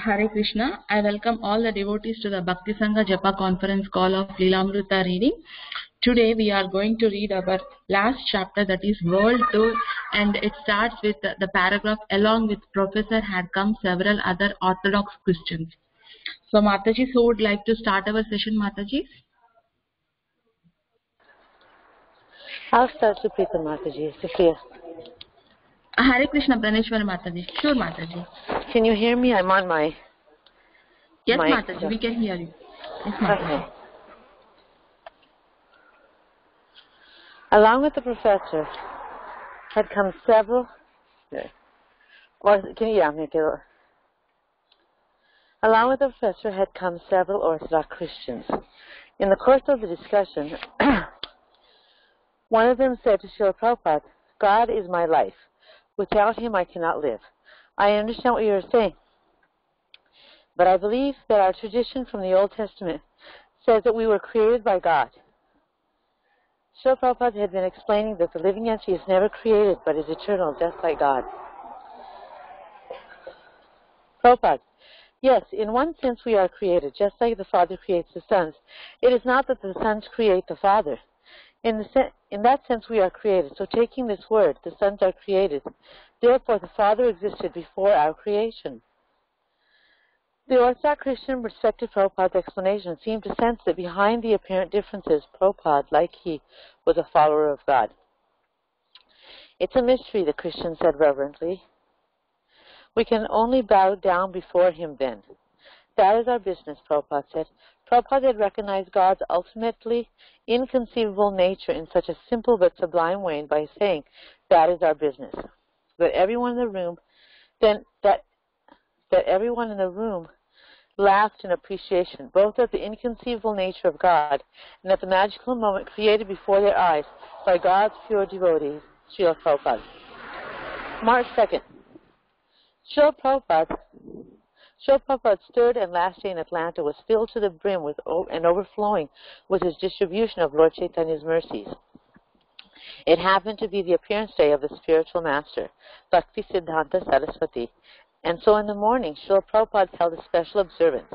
Hare Krishna. I welcome all the devotees to the Bhakti Sangha Japa conference call of Lilamrta reading. Today we are going to read our last chapter, that is World Tour, and it starts with the paragraph, along with Professor had come several other Orthodox Christians. So Mataji, who would like to start our session, Mataji? I'll start Supriya Mataji. Supriya. Hare Krishna, Praneshwar Mataji. Sure, Mataji. Can you hear me? I'm on my... Yes, Mataji, we can hear you. Yes, Mataji. Okay. Along with the professor had come several... Along with the professor had come several Orthodox Christians. In the course of the discussion, one of them said to Srila Prabhupada, "God is my life. Without him I cannot live. I understand what you are saying, but I believe that our tradition from the Old Testament says that we were created by God." Srila Prabhupada had been explaining that the living entity is never created but is eternal, just like God. Prabhupada: Yes, in one sense we are created, just like the Father creates the sons. It is not that the sons create the Father. In that sense we are created. So taking this word, the sons are created. Therefore the Father existed before our creation. The Orthodox Christian respected Prabhupada's explanation and seemed to sense that behind the apparent differences, Prabhupada, like he, was a follower of God. "It's a mystery," the Christian said reverently. "We can only bow down before him then." "That is our business," Prabhupada said. Prabhupada had recognized God's ultimately inconceivable nature in such a simple but sublime way by saying, "That is our business." That everyone in the room, everyone in the room laughed in appreciation, both at the inconceivable nature of God and at the magical moment created before their eyes by God's pure devotees, Srila Prabhupada. March 2nd. Srila Prabhupada's third and last day in Atlanta was filled to the brim with and overflowing with his distribution of Lord Chaitanya's mercies. It happened to be the appearance day of the spiritual master, Bhaktisiddhanta Saraswati, and so in the morning Srila Prabhupada held a special observance.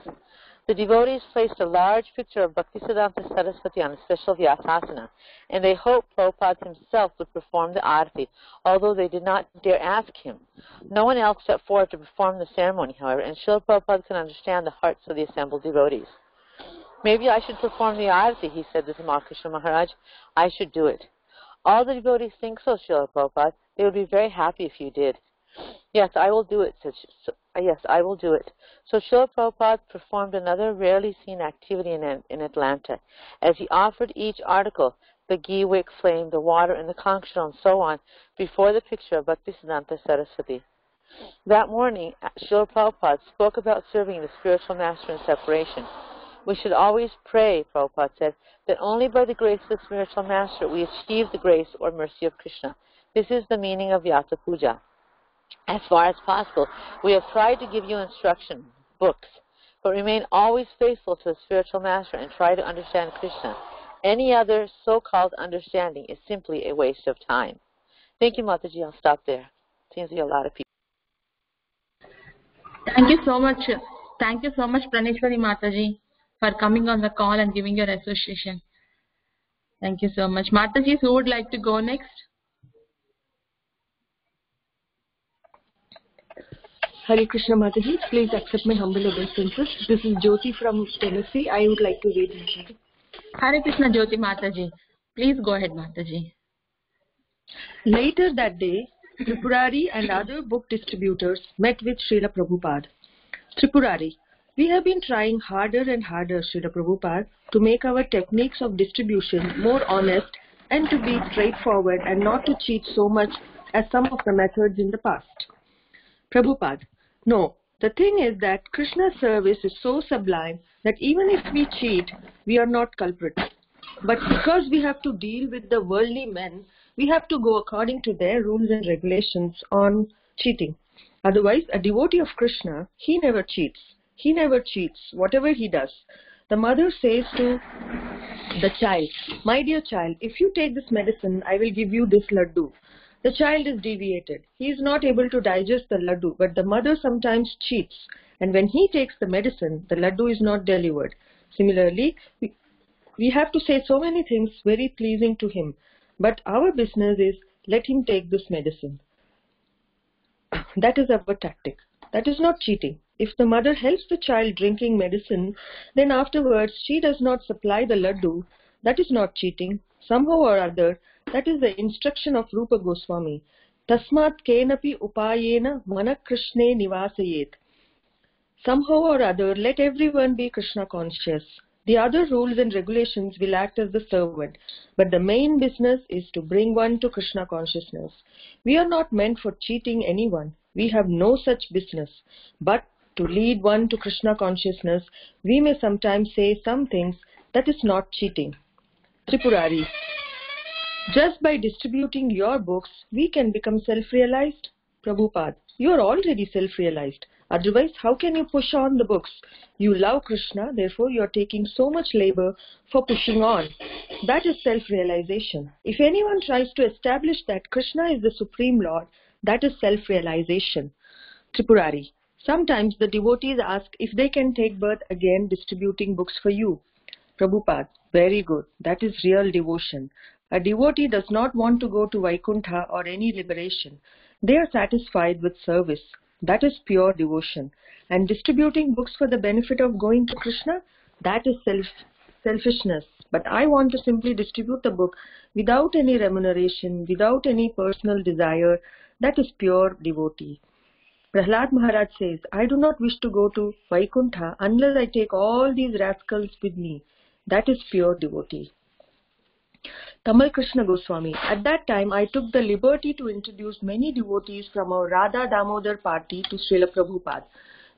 The devotees placed a large picture of Bhaktisiddhanta Saraswati on a special vyasasana, and they hoped Prabhupada himself would perform the arati, although they did not dare ask him. No one else stepped forward to perform the ceremony, however, and Srila Prabhupada could understand the hearts of the assembled devotees. "Maybe I should perform the arati," he said to Tamal Maharaj. "I should do it." "All the devotees think so, Srila Prabhupada. They would be very happy if you did." "Yes, I will do it," Yes, I will do it. So Srila Prabhupada performed another rarely seen activity in Atlanta. As he offered each article, the ghee wick flame, the water, and the conch shell, and so on, before the picture of Bhaktisiddhanta Saraswati. That morning, Srila Prabhupada spoke about serving the spiritual master in separation. "We should always pray," Prabhupada said, "that only by the grace of the spiritual master we achieve the grace or mercy of Krishna. This is the meaning of Vyasa Puja. As far as possible, we have tried to give you instruction, books, but remain always faithful to the spiritual master and try to understand Krishna. Any other so-called understanding is simply a waste of time." Thank you, Mataji. I'll stop there. Seems to be a lot of people. Thank you so much. Thank you so much, Praneshwari Mataji, for coming on the call and giving your association. Thank you so much. Mataji, who would like to go next? Hare Krishna Mataji, please accept my humble obeisances. This is Jyoti from Tennessee. I would like to read Mataji. Hare Krishna Jyoti Mataji. Please go ahead, Mataji. Later that day, Tripurari and other book distributors met with Srila Prabhupada. "Tripurari, we have been trying harder and harder, Srila Prabhupada, to make our techniques of distribution more honest and to be straightforward and not to cheat so much as some of the methods in the past." Prabhupada: "No, the thing is that Krishna's service is so sublime that even if we cheat, we are not culprits. But because we have to deal with the worldly men, we have to go according to their rules and regulations on cheating. Otherwise, a devotee of Krishna, he never cheats. He never cheats, whatever he does. The mother says to the child, 'My dear child, if you take this medicine, I will give you this laddu. The child is deviated. He is not able to digest the laddu, but the mother sometimes cheats, and when he takes the medicine, the laddu is not delivered. Similarly, we have to say so many things very pleasing to him, but our business is let him take this medicine. That is our tactic. That is not cheating. If the mother helps the child drinking medicine, then afterwards she does not supply the laddu, that is not cheating. Somehow or other, that is the instruction of Rupa Goswami. Tasmat kenapi upayena mana Krishne nivasayet. Somehow or other, let everyone be Krishna conscious. The other rules and regulations will act as the servant, but the main business is to bring one to Krishna consciousness. We are not meant for cheating anyone. We have no such business. But to lead one to Krishna consciousness, we may sometimes say some things that is not cheating. Tripurari, just by distributing your books, we can become self-realized? Prabhupada, you are already self-realized. Otherwise, how can you push on the books? You love Krishna, therefore you are taking so much labor for pushing on. That is self-realization. If anyone tries to establish that Krishna is the Supreme Lord, that is self-realization. Tripurari, sometimes the devotees ask if they can take birth again distributing books for you. Prabhupada, very good. That is real devotion. A devotee does not want to go to Vaikuntha or any liberation. They are satisfied with service. That is pure devotion. And distributing books for the benefit of going to Krishna, that is selfishness. But I want to simply distribute the book without any remuneration, without any personal desire. That is pure devotee. Prahlad Maharaj says, I do not wish to go to Vaikuntha unless I take all these rascals with me. That is pure devotee. Tamal Krishna Goswami, at that time I took the liberty to introduce many devotees from our Radha Damodar party to Srila Prabhupada.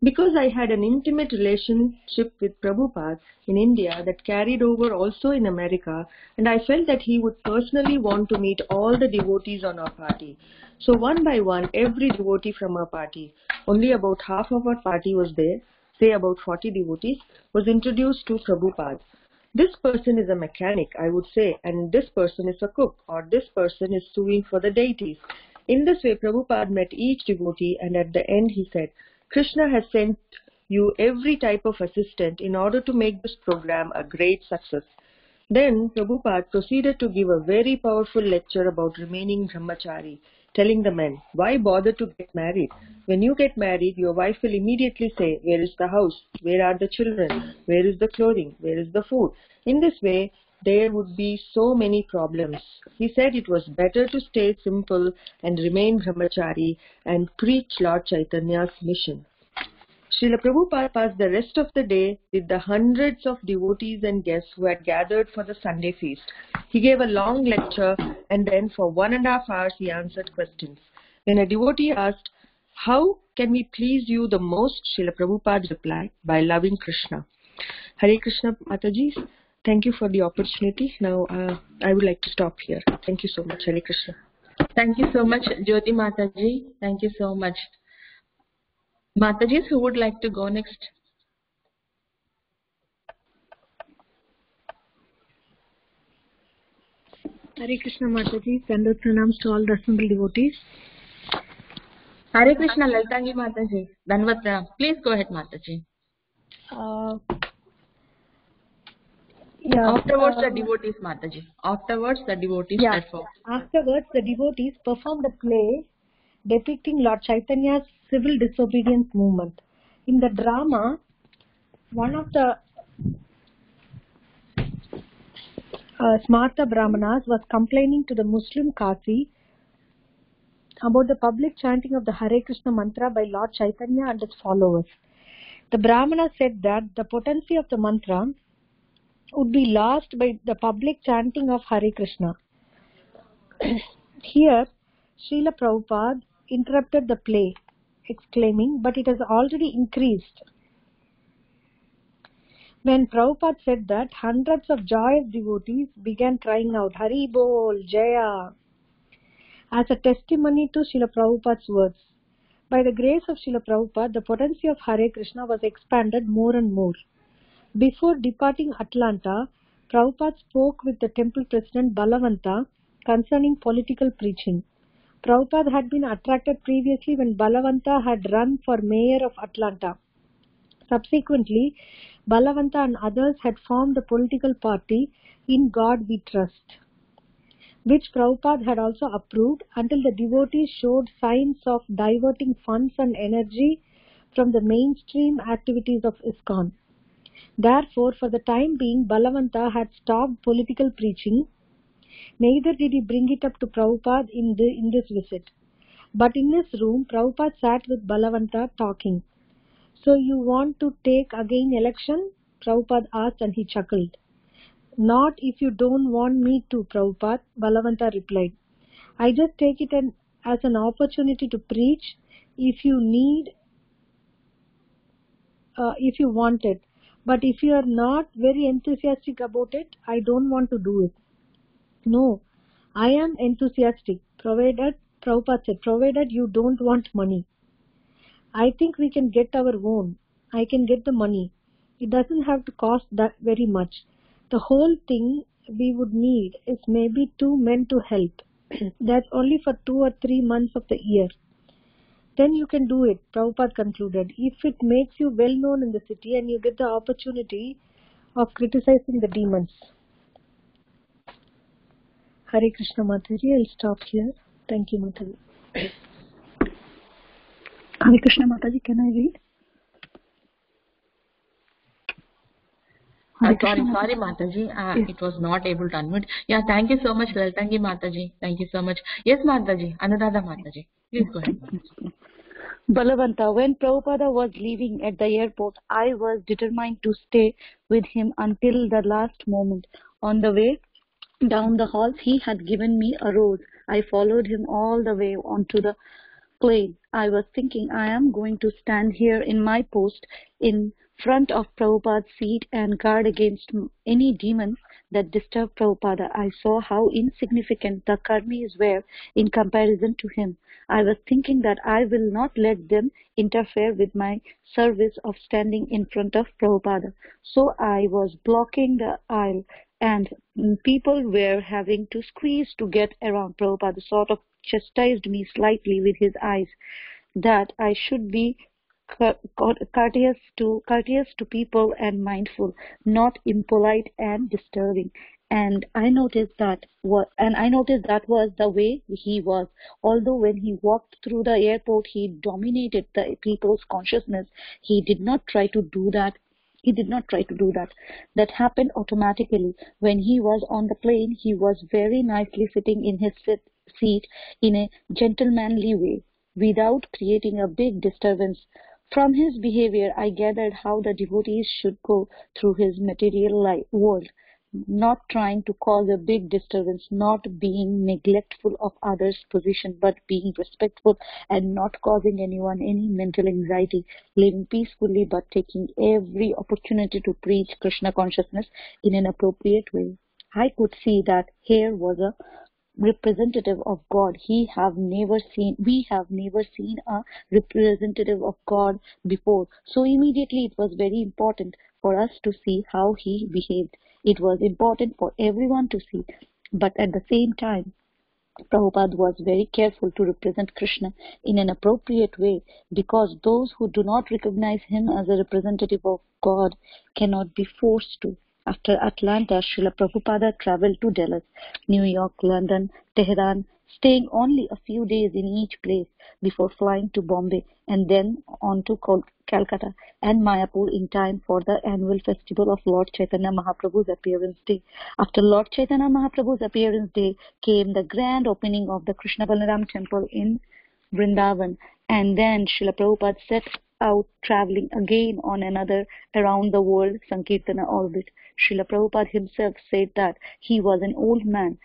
Because I had an intimate relationship with Prabhupada in India that carried over also in America, and I felt that he would personally want to meet all the devotees on our party. So one by one, every devotee from our party, only about half of our party was there, say about 40 devotees, was introduced to Prabhupada. This person is a mechanic, I would say, and this person is a cook, or this person is sewing for the deities. In this way, Prabhupada met each devotee, and at the end he said, Krishna has sent you every type of assistant in order to make this program a great success. Then Prabhupada proceeded to give a very powerful lecture about remaining brahmachari, telling the men, why bother to get married? When you get married, your wife will immediately say, where is the house? Where are the children? Where is the clothing? Where is the food? In this way, there would be so many problems. He said it was better to stay simple and remain brahmachari and preach Lord Chaitanya's mission. Srila Prabhupada passed the rest of the day with the hundreds of devotees and guests who had gathered for the Sunday feast. He gave a long lecture, and then for 1.5 hours he answered questions. When a devotee asked, how can we please you the most? Srila Prabhupada replied, by loving Krishna. Hare Krishna, Mataji. Thank you for the opportunity. Now I would like to stop here. Thank you so much. Hare Krishna. Thank you so much, Jyoti Mataji. Thank you so much. Matajis, who would like to go next? Hare Krishna Mataji, send pranams to all the assembled devotees. Hare Krishna Laltangi Mataji, Danvat Pranam. Please go ahead, Mataji. Afterwards the devotees, Mataji. Afterwards the devotees perform. Afterwards the devotees performed a play depicting Lord Chaitanya's civil disobedience movement. In the drama, one of the Smarta Brahmanas was complaining to the Muslim Kasi about the public chanting of the Hare Krishna mantra by Lord Chaitanya and his followers. The Brahmana said that the potency of the mantra would be lost by the public chanting of Hare Krishna. Here, Srila Prabhupada interrupted the play, exclaiming, but it has already increased. When Prabhupada said that, hundreds of joyous devotees began crying out, Hari Bol, Jaya, as a testimony to Srila Prabhupada's words. By the grace of Srila Prabhupada, the potency of Hare Krishna was expanded more and more. Before departing Atlanta, Prabhupada spoke with the temple president Balavanta concerning political preaching. Prabhupada had been attracted previously when Balavanta had run for mayor of Atlanta. Subsequently, Balavanta and others had formed the political party In God We Trust, which Prabhupada had also approved until the devotees showed signs of diverting funds and energy from the mainstream activities of ISKCON. Therefore, for the time being, Balavanta had stopped political preaching. Neither did he bring it up to Prabhupada in this visit. But in his room, Prabhupada sat with Balavanta talking. "So you want to take again election?" Prabhupada asked, and he chuckled. "Not if you don't want me to, Prabhupada," Balavanta replied. "I just take it as an opportunity to preach if you want it. But if you are not very enthusiastic about it, I don't want to do it." "No, I am enthusiastic," Prabhupada said, "provided you don't want money. I think we can get our own. I can get the money. It doesn't have to cost that very much. The whole thing we would need is maybe 2 men to help. That's only for 2 or 3 months of the year. Then you can do it," Prabhupada concluded, "if it makes you well known in the city and you get the opportunity of criticizing the demons." Hare Krishna, Mataji. I'll stop here. Thank you, Mataji. Hare Krishna, Mataji. Can I read? Sorry, Mataji. Yes. It was not able to unmute. Yeah, thank you so much, Thank you, Mataji. Thank you so much. Yes, Mataji. Anuradha Mataji. Please go ahead. Balavanta, when Prabhupada was leaving at the airport, I was determined to stay with him until the last moment. On the way down the halls, he had given me a rose. I followed him all the way onto the plane. I was thinking, I am going to stand here in my post in front of Prabhupada's seat and guard against any demon that disturbed Prabhupada. I saw how insignificant the karmis were in comparison to him. I was thinking that I will not let them interfere with my service of standing in front of Prabhupada. So I was blocking the aisle, and people were having to squeeze to get around. Prabhupada sort of chastised me slightly with his eyes that I should be courteous to people and mindful, not impolite and disturbing. And I noticed that was the way he was. Although when he walked through the airport, he dominated the people's consciousness. He did not try to do that. That happened automatically. When he was on the plane, he was very nicely sitting in his seat in a gentlemanly way, without creating a big disturbance. From his behavior, I gathered how the devotees should go through his material world, not trying to cause a big disturbance, not being neglectful of others' position, but being respectful and not causing anyone any mental anxiety, living peacefully but taking every opportunity to preach Krishna consciousness in an appropriate way. I could see that here was a representative of God. We have never seen a representative of God before. So immediately it was very important for us to see how he behaved. It was important for everyone to see. But at the same time, Prabhupada was very careful to represent Krishna in an appropriate way, because those who do not recognize him as a representative of God cannot be forced to. After Atlanta, Srila Prabhupada traveled to Dallas, New York, London, Tehran, staying only a few days in each place before flying to Bombay and then on to Calcutta and Mayapur in time for the annual festival of Lord Chaitanya Mahaprabhu's appearance day. After Lord Chaitanya Mahaprabhu's appearance day came the grand opening of the Krishna Balaram temple in Vrindavan, and then Srila Prabhupada set out traveling again on another around the world Sankirtana orbit. Srila Prabhupada himself said that he was an old man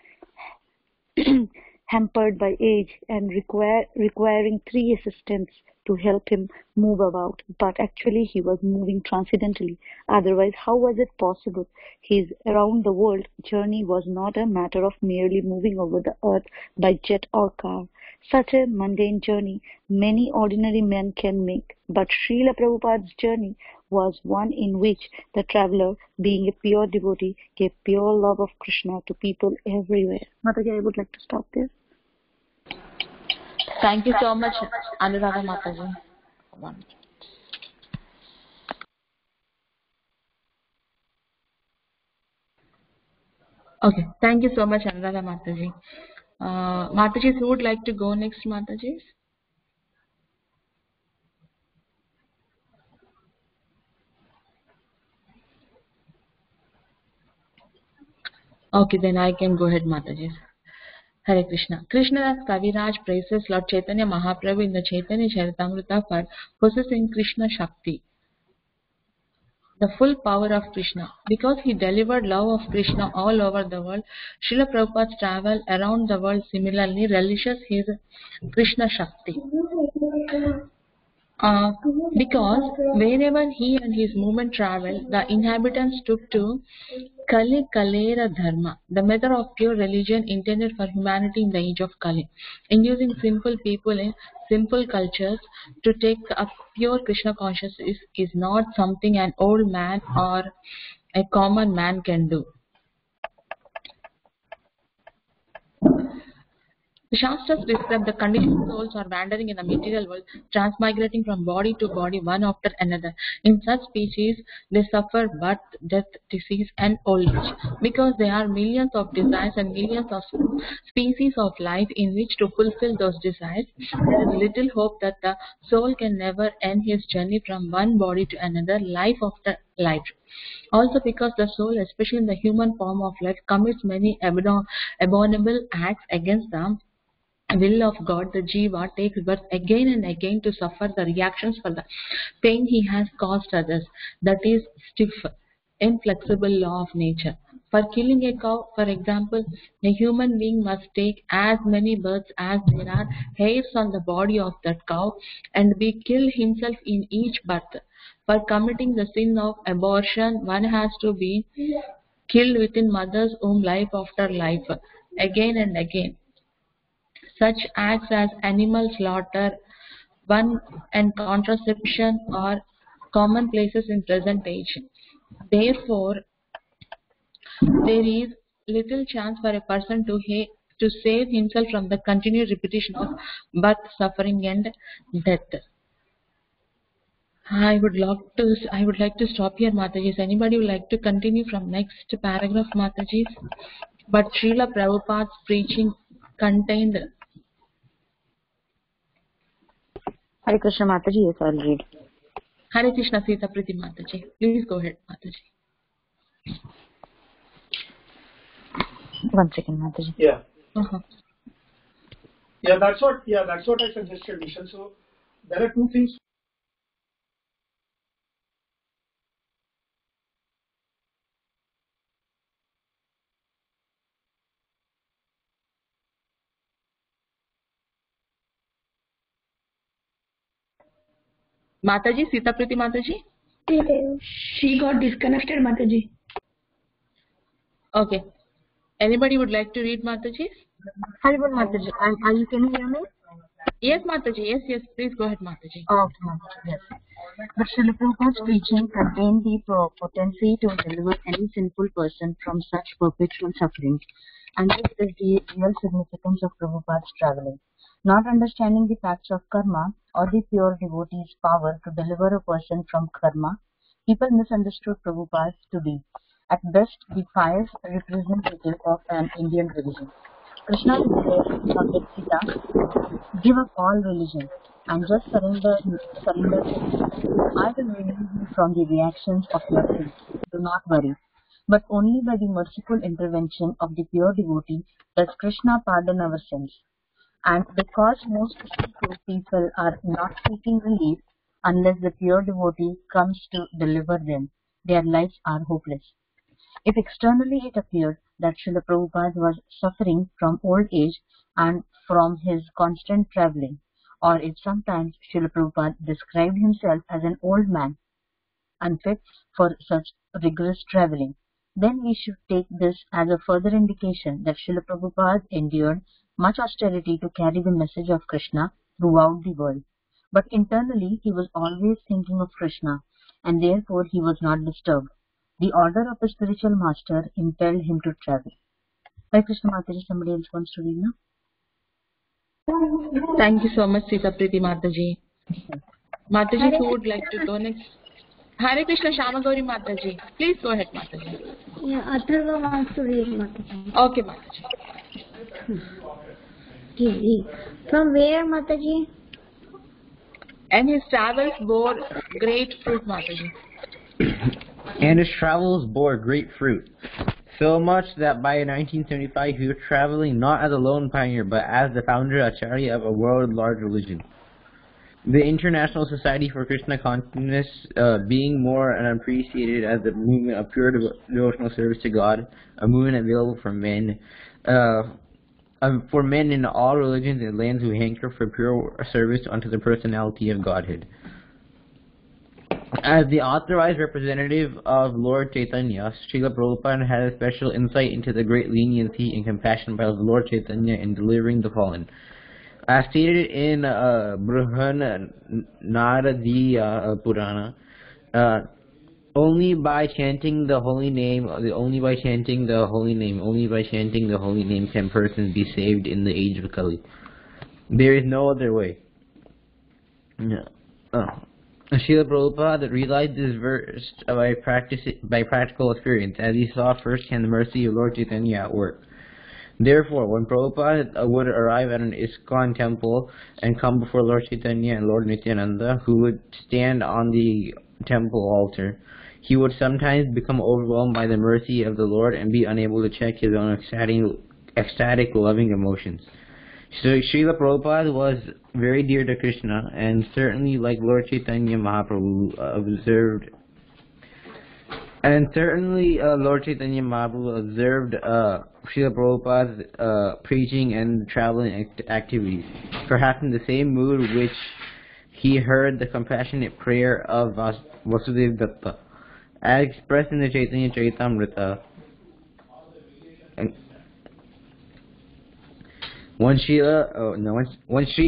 hampered by age and requiring 3 assistants to help him move about, but actually he was moving transcendentally. Otherwise, how was it possible? His around the world journey was not a matter of merely moving over the earth by jet or car. Such a mundane journey many ordinary men can make, but Srila Prabhupada's journey was one in which the traveler, being a pure devotee, gave pure 'pure' 'love' 'of 'Krishna' to people everywhere. Mataji, I would like to stop there. Hare Krishna, Mataji. I'll stop here. Thank you, Mataji. Hare Krishna, Mataji. Yes, Mataji. Hare Krishna, Mataji. Thank you so much, Anuradha Mataji. One. Okay, thank you so much, Anuradha Mataji. Mataji, who would like to go next, Mataji? Okay, then I can go ahead, Mataji. Hare Krishna. Krishnadas Kaviraj praises Lord Chaitanya Mahaprabhu in the Chaitanya Charitamrita for possessing Krishna Shakti, the full power of Krishna. Because he delivered love of Krishna all over the world, Srila Prabhupada's travel around the world similarly relishes his Krishna Shakti. Because wherever he and his movement traveled, the inhabitants took to Kali Kalera Dharma, the method of pure religion intended for humanity in the age of Kali, inducing simple people in simple cultures to take up pure Krishna consciousness is not something an old man or a common man can do. The Shastras describe the conditioned souls are wandering in the material world, transmigrating from body to body, one after another. In such species, they suffer birth, death, disease, and old age. Because there are millions of desires and millions of species of life in which to fulfill those desires, there is little hope that the soul can never end his journey from one body to another, life after life. Also because the soul, especially in the human form of life, commits many abominable acts against the will of God, the Jiva takes birth again and again to suffer the reactions for the pain he has caused others. That is stiff, inflexible law of nature. For killing a cow, for example, a human being must take as many births as there are hairs on the body of that cow and be killed himself in each birth. For committing the sin of abortion, one has to be killed within mother's womb life after life, again and again. Such acts as animal slaughter, one and contraception are commonplaces in present age. Therefore, there is little chance for a person to save himself from the continued repetition of birth, suffering, and death. I would like to stop here, Mataji. Anybody would like to continue from next paragraph, Mataji? But Srila Prabhupada's preaching contained. Hare Krishna Mataji, yes, I'll read. Hare Krishna Sita Priti Mataji. Please go ahead, Mataji. 1 second, Mataji. Yeah. Uh-huh. Yeah, that's what I suggested, Vishal. So there are two things. Mataji, Sita Priti Mataji? She got disconnected, Mataji. Okay. Anybody would like to read, Mataji? Haribol Mataji, can you hear me? Yes, Mataji. Yes. Please go ahead, Mataji. Okay, Mataji, yes. The Srila Prabhupada's preaching contained the potency to deliver any sinful person from such perpetual suffering. And this is the real significance of Prabhupada's traveling. Not understanding the facts of karma or the pure devotee's power to deliver a person from karma, people misunderstood Prabhupada to be, at best, the pious representative of an Indian religion. Krishna instructed Sita, give up all religion and just surrender to me. I will relieve you from the reactions of your sins. Do not worry. But only by the merciful intervention of the pure devotee does Krishna pardon our sins. And because most sinful people are not seeking relief unless the pure devotee comes to deliver them, their lives are hopeless. If externally it appeared that Srila Prabhupada was suffering from old age and from his constant travelling, or if sometimes Srila Prabhupada described himself as an old man, unfit for such rigorous travelling, then we should take this as a further indication that Srila Prabhupada endured much austerity to carry the message of Krishna throughout the world. But internally he was always thinking of Krishna, and therefore he was not disturbed. The order of a spiritual master impelled him to travel. Hare Krishna Mataji, somebody else wants to read now? Thank you so much, Sita Priti Mataji. Mataji, who would like to go next? Hare Krishna Shamagauri Mataji. Please go ahead, Mataji. Yeah, Atharva wants to read Mataji. Okay, Mataji. From where, Mataji? And his travels bore great fruit, Mataji. And his travels bore great fruit. So much that by 1975 he was traveling not as a lone pioneer but as the founder Acharya of a world-large religion. The International Society for Krishna Consciousness being more appreciated as a movement of pure devotional service to God, a movement available for men in all religions and lands who hanker for pure service unto the personality of Godhead. As the authorized representative of Lord Chaitanya, Srila Prabhupada had a special insight into the great leniency and compassion of Lord Chaitanya in delivering the fallen. As stated in Brihan Naradiya Purana, only by chanting the holy name can persons be saved in the age of Kali. There is no other way. Srila Prabhupada realized this verse by practical experience, as he saw firsthand the mercy of Lord Chaitanya at work. Therefore, when Prabhupada would arrive at an ISKCON temple and come before Lord Chaitanya and Lord Nityananda, who would stand on the temple altar, he would sometimes become overwhelmed by the mercy of the Lord and be unable to check his own ecstatic loving emotions. So Srila Prabhupada was very dear to Krishna, and certainly, like Lord Chaitanya Mahaprabhu observed Srila Prabhupada's preaching and traveling activities, perhaps in the same mood which he heard the compassionate prayer of Vasudeva Datta, as expressed in the Chaitanya Charitamrita. When Sri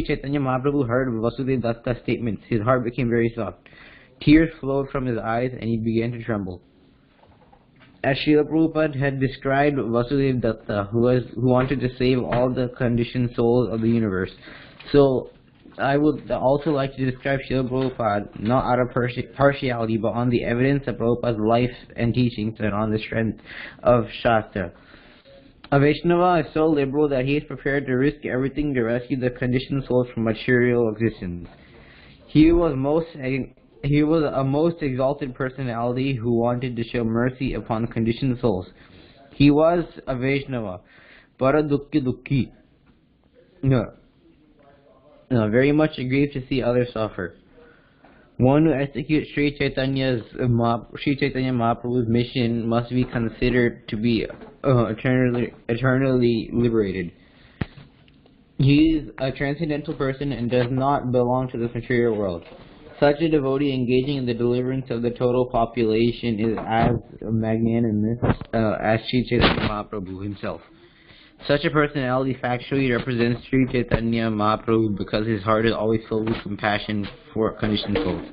Chaitanya Mahaprabhu heard Vasudeva Datta's statements, his heart became very soft. Tears flowed from his eyes and he began to tremble. As Srila Prabhupada had described Vasudeva Datta, who wanted to save all the conditioned souls of the universe, so I would also like to describe Srila Prabhupada not out of partiality, but on the evidence of Prabhupada's life and teachings and on the strength of Shastra. A Vaishnava is so liberal that he is prepared to risk everything to rescue the conditioned souls from material existence. He was a most exalted personality who wanted to show mercy upon conditioned souls. He was a Vaishnava, Paradukki, very much grieved to see others suffer. One who executes Sri Chaitanya Mahaprabhu's mission must be considered to be eternally liberated. He is a transcendental person and does not belong to this material world. Such a devotee engaging in the deliverance of the total population is as magnanimous as Sri Chaitanya Mahaprabhu himself. Such a personality factually represents Sri Chaitanya Mahaprabhu because his heart is always filled with compassion for conditioned souls.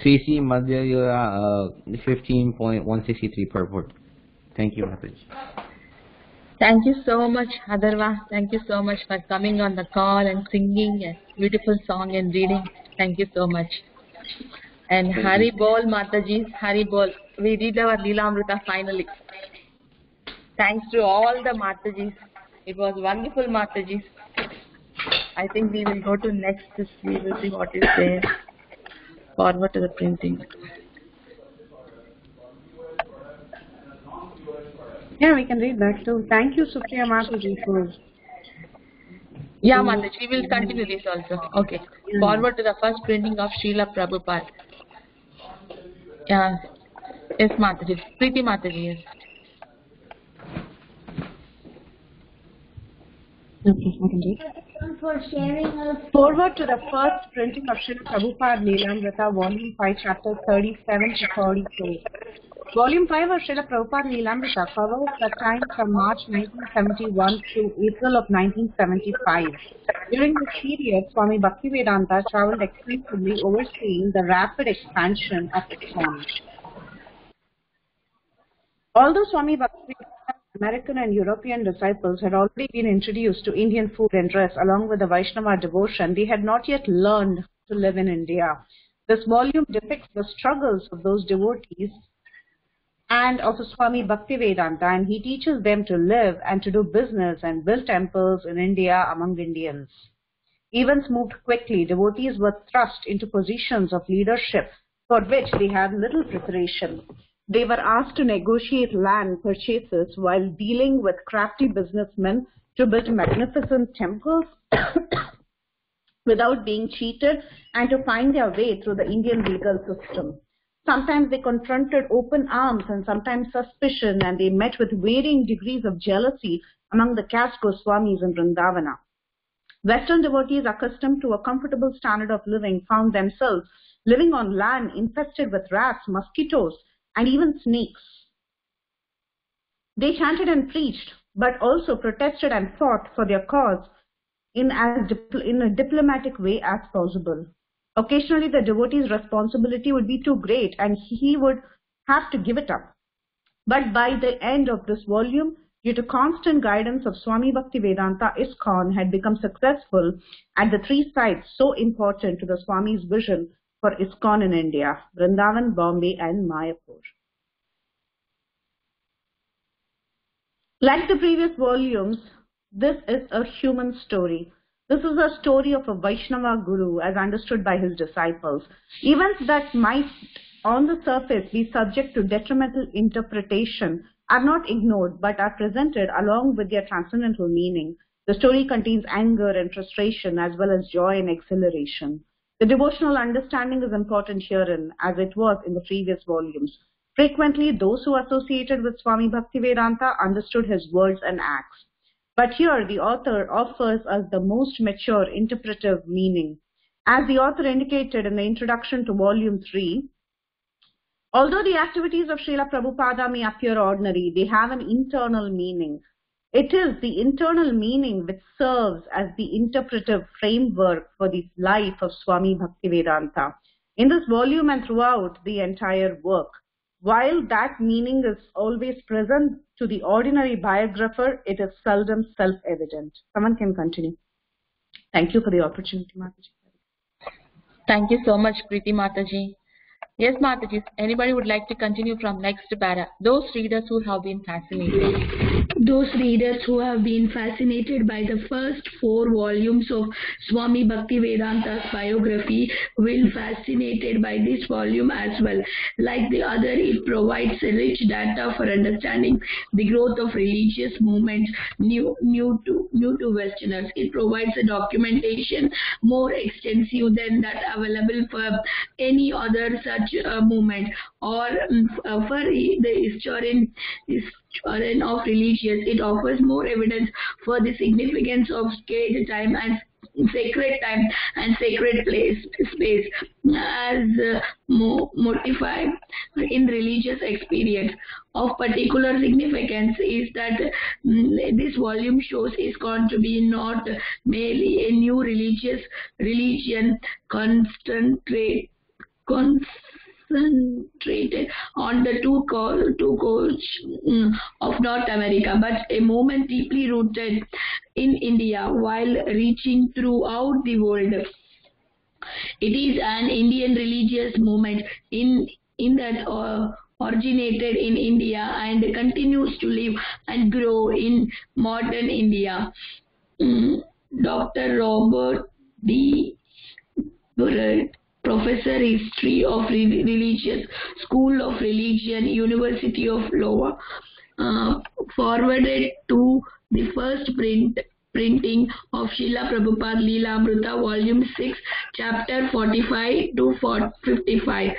CC Madhya Lila 15.163 purport. Thank you, Mataji. Thank you so much, Adharva. Thank you so much for coming on the call and singing a beautiful song and reading. Thank you so much. And Hari Bol, Mataji, Hari Bol. We read our Lilamrta finally. Thanks to all the Matajis. It was wonderful, Matajis. I think we will go to next. We will see what is there. Forward to the printing. Yeah, we can read that too. Thank you, Supriya Mataji, for... Yeah, Mataji, we will continue this also. Okay. Forward to the first printing of Srila Prabhupada. Yeah. Yes, Mataji. Priti Mataji, yes. Okay, I can read. For sharing us. Forward to the first printing of Srila Prabhupada Lilamrta, Volume 5, Chapter 37 to 42. Volume 5 of Srila Prabhupada Lilamrta covers the time from March 1971 to April of 1975. During this period, Swami Bhaktivedanta traveled extensively overseeing the rapid expansion of ISKCON. Although Swami Bhaktivedanta American and European disciples had already been introduced to Indian food and dress along with the Vaishnava devotion, they had not yet learned to live in India. This volume depicts the struggles of those devotees and of Swami Bhaktivedanta, and he teaches them to live and to do business and build temples in India among Indians. Events moved quickly. Devotees were thrust into positions of leadership for which they had little preparation. They were asked to negotiate land purchases while dealing with crafty businessmen to build magnificent temples without being cheated and to find their way through the Indian legal system. Sometimes they confronted open arms and sometimes suspicion, and they met with varying degrees of jealousy among the caste Goswamis in Vrindavana. Western devotees accustomed to a comfortable standard of living found themselves living on land infested with rats, mosquitoes, and even snakes. They chanted and preached, but also protested and fought for their cause in a diplomatic way as possible. Occasionally, the devotee's responsibility would be too great and he would have to give it up. But by the end of this volume, due to constant guidance of Swami Bhaktivedanta, ISKCON had become successful at the three sites so important to the Swami's vision for ISKCON in India: Vrindavan, Bombay, and Mayapur. Like the previous volumes, this is a human story. This is a story of a Vaishnava guru as understood by his disciples. Events that might on the surface be subject to detrimental interpretation are not ignored but are presented along with their transcendental meaning. The story contains anger and frustration as well as joy and exhilaration. The devotional understanding is important herein as it was in the previous volumes. Frequently, those who associated with Swami Bhaktivedanta understood his words and acts. But here the author offers us the most mature interpretive meaning. As the author indicated in the introduction to volume 3, although the activities of Srila Prabhupada may appear ordinary, they have an internal meaning. It is the internal meaning which serves as the interpretive framework for the life of Swami Bhaktivedanta. In this volume and throughout the entire work, while that meaning is always present to the ordinary biographer, it is seldom self-evident. Someone can continue. Thank you for the opportunity, Mataji. Thank you so much, Preeti Mataji. Yes, Mataji, anybody would like to continue from next para? Those readers who have been fascinated. Those readers who have been fascinated by the first 4 volumes of Swami Bhaktivedanta's biography will be fascinated by this volume as well. Like the other, it provides rich data for understanding the growth of religious movements new to Westerners. It provides a documentation more extensive than that available for any other such movement or for the historian of religions. It offers more evidence for the significance of sacred time and sacred space as motivated in religious experience. Of particular significance is that this volume shows ISKCON to be not merely a new religion concentrated on the two coasts of North America, but a movement deeply rooted in India while reaching throughout the world. It is an Indian religious movement in that originated in India and continues to live and grow in modern India. Dr. Robert D. Burrett, Professor History of Religious, School of Religion, University of Iowa, forwarded to the first printing of Srila Prabhupada Lilamrta, Volume 6, Chapter 45 to 55.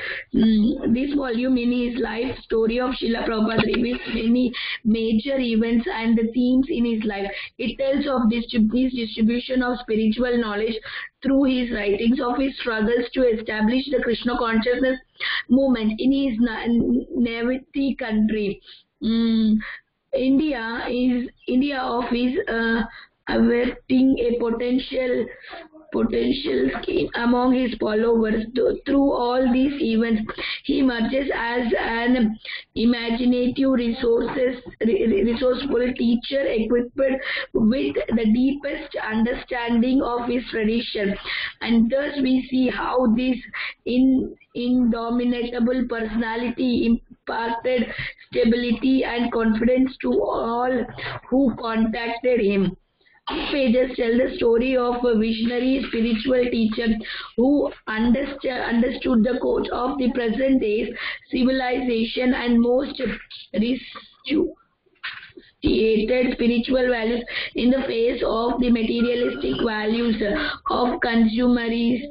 This volume in his life story of Srila Prabhupada reveals many major events and the themes in his life. It tells of his distribution of spiritual knowledge through his writings, of his struggles to establish the Krishna consciousness movement in his native country. India of his averting a potential potential among his followers. Through all these events, he emerges as an imaginative, resourceful teacher equipped with the deepest understanding of his tradition. And thus we see how this indomitable personality imparted stability and confidence to all who contacted him. These pages tell the story of a visionary spiritual teacher who understood the course of the present day's civilization and most repudiated spiritual values in the face of the materialistic values of consumerism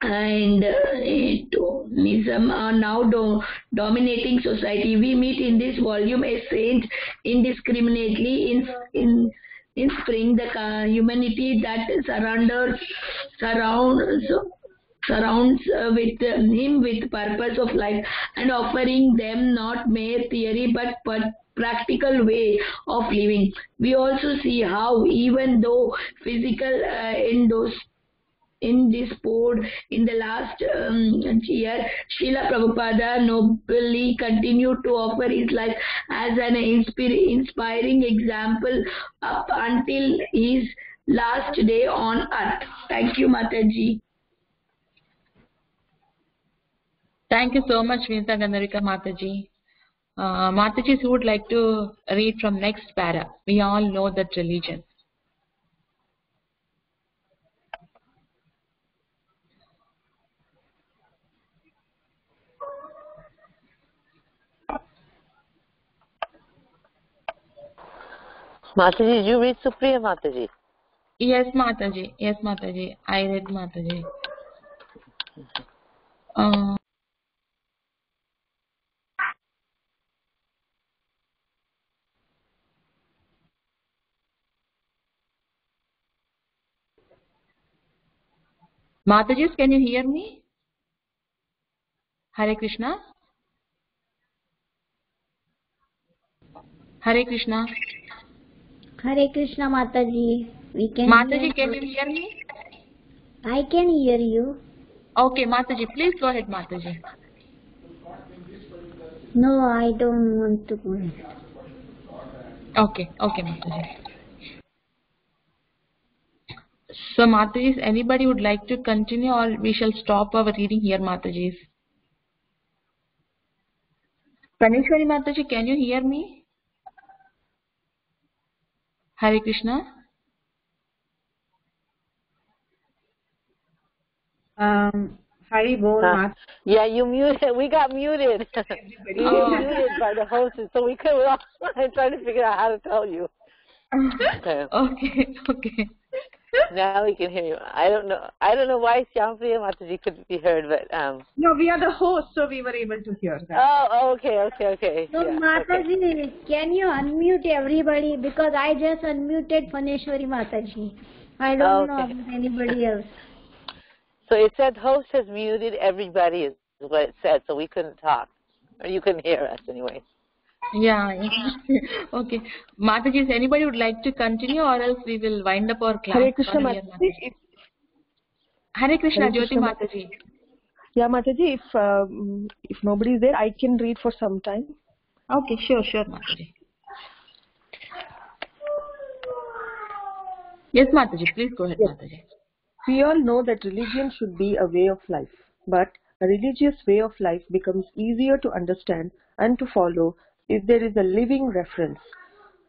and hedonism are now dominating society. We meet in this volume a saint indiscriminately inspiring the humanity that surrounds with him with purpose of life and offering them not mere theory but practical way of living. We also see how even though physical indisposed in the last year, Srila Prabhupada nobly continued to offer his life as an inspiring example up until his last day on earth. Thank you, Mataji. Thank you so much, Vinta Gandarika Mataji. Mataji, who would like to read from next para? We all know that religion. Mataji, did you read Supriya, Mataji? Yes, Mataji. Yes, Mataji. I read Mataji. Mataji, can you hear me? Hare Krishna. Hare Krishna. Hare Krishna, Mataji. We can Mataji, can you hear me? I can hear you. Okay, Mataji, please go ahead, Mataji. No, I don't want to go ahead. Okay, Mataji. So, Mataji, anybody would like to continue or we shall stop our reading here, Mataji? Kanishwari Mataji, can you hear me? Hare Krishna. Hari Bol. Yeah, you muted. We got muted. We were muted by the hostess, so we couldn't. I'm trying to figure out how to tell you. Okay. Now we can hear you. I don't know why Shyampriya Mataji couldn't be heard, but No, we are the host, so we were able to hear that. Oh, okay. So, Yeah, Mataji, can you unmute everybody? Because I just unmuted Phaneshwari Mataji. I don't know about anybody else. So it said host has muted everybody is what it said, so we couldn't talk. Or you couldn't hear us anyway. Yeah. Okay. Mataji, anybody would like to continue or else we will wind up our class? Hare Krishna Mataji. Hare Krishna, Jyoti Mataji. Yeah, Mataji, if nobody is there, I can read for some time. Okay, sure, Mataji. Yes, Mataji, please go ahead, Mataji. We all know that religion should be a way of life, but a religious way of life becomes easier to understand and to follow if there is a living reference.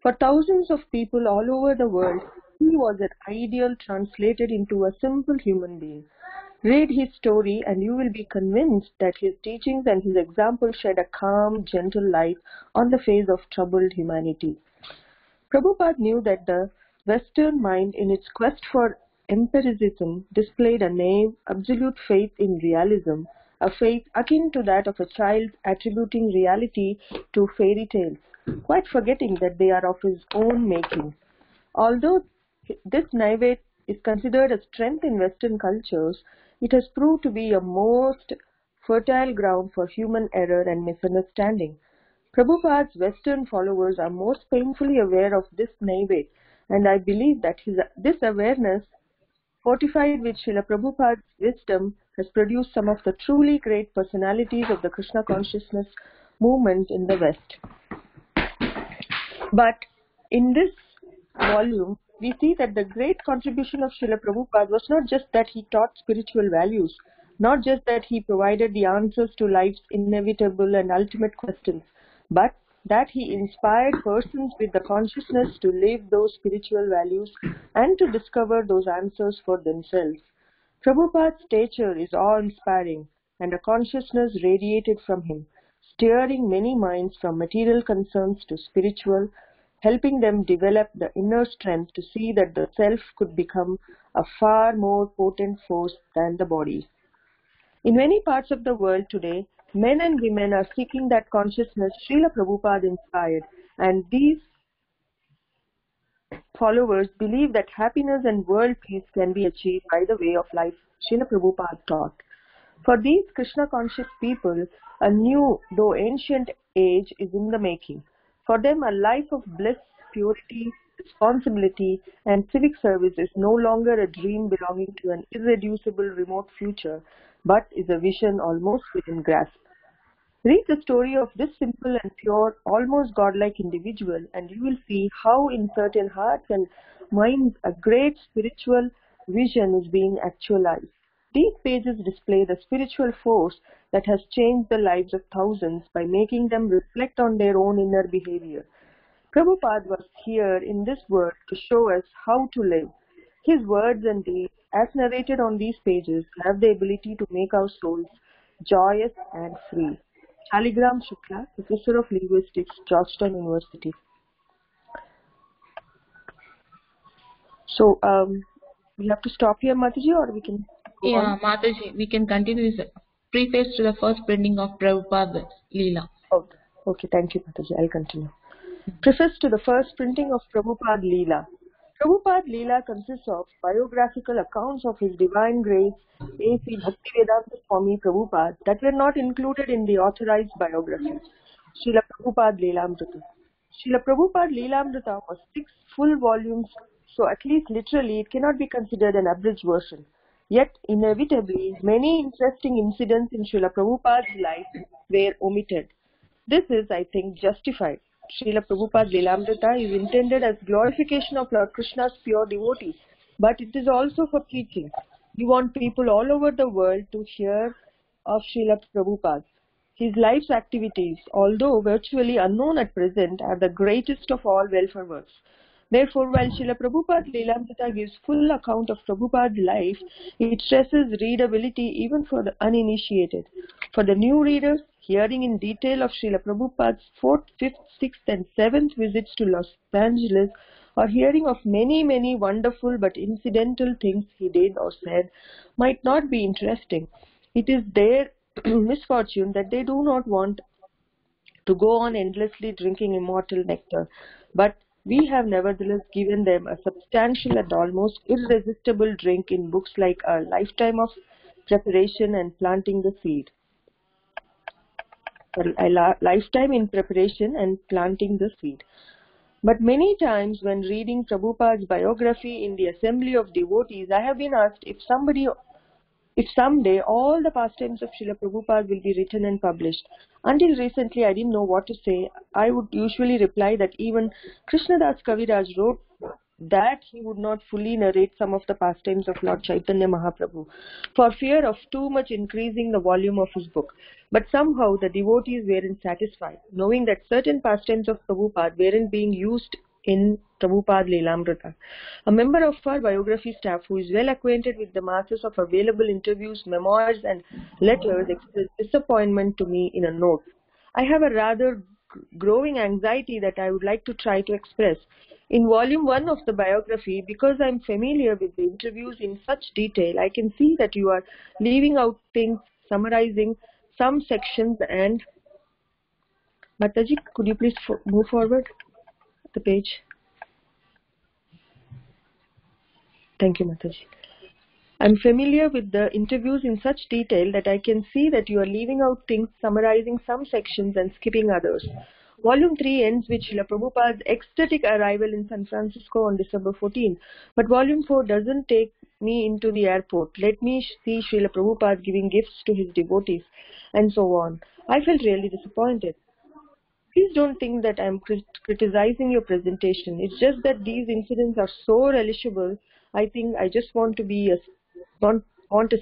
For thousands of people all over the world, he was an ideal translated into a simple human being. Read his story and you will be convinced that his teachings and his example shed a calm, gentle light on the face of troubled humanity. Prabhupada knew that the Western mind, in its quest for empiricism, displayed a naive, absolute faith in realism, a faith akin to that of a child attributing reality to fairy tales, quite forgetting that they are of his own making. Although this naivete is considered a strength in Western cultures, it has proved to be a most fertile ground for human error and misunderstanding. Prabhupada's Western followers are most painfully aware of this naivete, and I believe that this awareness fortified with Srila Prabhupada's wisdom, has produced some of the truly great personalities of the Krishna consciousness movement in the West. But in this volume, we see that the great contribution of Srila Prabhupada was not just that he taught spiritual values, not just that he provided the answers to life's inevitable and ultimate questions, but that he inspired persons with the consciousness to live those spiritual values and to discover those answers for themselves. Prabhupada's stature is awe-inspiring, and a consciousness radiated from him, steering many minds from material concerns to spiritual, helping them develop the inner strength to see that the self could become a far more potent force than the body. In many parts of the world today, men and women are seeking that consciousness Srila Prabhupada inspired, and these followers believe that happiness and world peace can be achieved by the way of life Srila Prabhupada taught. For these Krishna-conscious people, a new, though ancient, age is in the making. For them, a life of bliss, purity, responsibility, and civic service is no longer a dream belonging to an irreducible remote future, but is a vision almost within grasp. Read the story of this simple and pure, almost godlike individual, and you will see how in certain hearts and minds a great spiritual vision is being actualized. These pages display the spiritual force that has changed the lives of thousands by making them reflect on their own inner behavior. Prabhupada was here in this world to show us how to live. His words and deeds, as narrated on these pages, have the ability to make our souls joyous and free. Shaligram Shukla, Professor of Linguistics, Georgetown University. So, we have to stop here, Mataji, or we can go on? Mataji, we can continue this preface to the first printing of Prabhupada Leela. Okay, thank you, Mataji. I'll continue. Preface to the first printing of Prabhupada Leela. Prabhupada Leela consists of biographical accounts of His Divine Grace, A.C. Bhaktivedanta Swami Prabhupada, that were not included in the authorized biography. Srila Prabhupada Lilamrta. Srila Prabhupada Lilamrta was 6 full volumes, so at least literally it cannot be considered an abridged version. Yet, inevitably, many interesting incidents in Srila Prabhupada's life were omitted. This is, I think, justified. Srila Prabhupada Lilamrta is intended as glorification of Lord Krishna's pure devotees, but it is also for preaching. We want people all over the world to hear of Srila Prabhupada. His life's activities, although virtually unknown at present, are the greatest of all welfare works. Therefore, while Srila Prabhupada Lilamrta gives full account of Prabhupada's life, it stresses readability even for the uninitiated. For the new readers, hearing in detail of Srila Prabhupada's 4th, 5th, 6th and 7th visits to Los Angeles, or hearing of many wonderful but incidental things he did or said, might not be interesting. It is their misfortune that they do not want to go on endlessly drinking immortal nectar, but we have nevertheless given them a substantial and almost irresistible drink in books like A Lifetime of Preparation and Planting the Seed. A lifetime in preparation and planting the seed. But many times when reading Prabhupada's biography in the assembly of devotees, I have been asked if someday all the pastimes of Srila Prabhupada will be written and published. Until recently, I didn't know what to say. I would usually reply that even Krishnadas Kaviraj wrote that he would not fully narrate some of the pastimes of Lord Chaitanya Mahaprabhu, for fear of too much increasing the volume of his book. But somehow the devotees weren't satisfied, knowing that certain pastimes of Prabhupada weren't being used in Prabhupada Lilamrta. A member of our biography staff who is well acquainted with the masses of available interviews, memoirs and letters expressed disappointment to me in a note. I have a rather growing anxiety that I would like to try to express. In volume 1 of the biography, because I am familiar with the interviews in such detail, I can see that you are leaving out things, summarizing some sections and... Mataji, could you please move forward the page? Thank you, Mataji. I am familiar with the interviews in such detail that I can see that you are leaving out things, summarizing some sections and skipping others. Volume 3 ends with Srila Prabhupada's ecstatic arrival in San Francisco on December 14, but Volume 4 doesn't take me into the airport. Let me see Srila Prabhupada giving gifts to his devotees, and so on. I felt really disappointed. Please don't think that I am criticizing your presentation. It's just that these incidents are so relishable. I think I just want a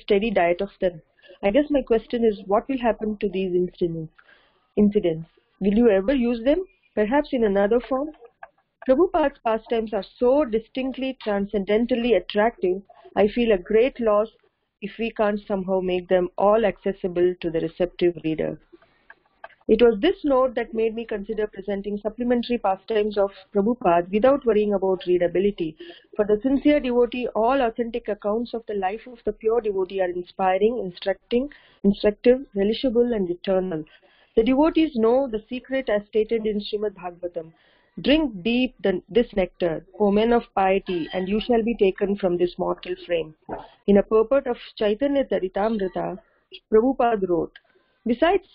steady diet of them. I guess my question is, what will happen to these incidents? Will you ever use them? Perhaps in another form? Prabhupada's pastimes are so distinctly transcendentally attractive, I feel a great loss if we can't somehow make them all accessible to the receptive reader. It was this note that made me consider presenting supplementary pastimes of Prabhupada without worrying about readability. For the sincere devotee, all authentic accounts of the life of the pure devotee are inspiring, instructive, relishable, and eternal. The devotees know the secret as stated in Srimad Bhagavatam. Drink deep this nectar, O men of piety, and you shall be taken from this mortal frame. In a purport of Chaitanya Lilamrta, Prabhupada wrote, Besides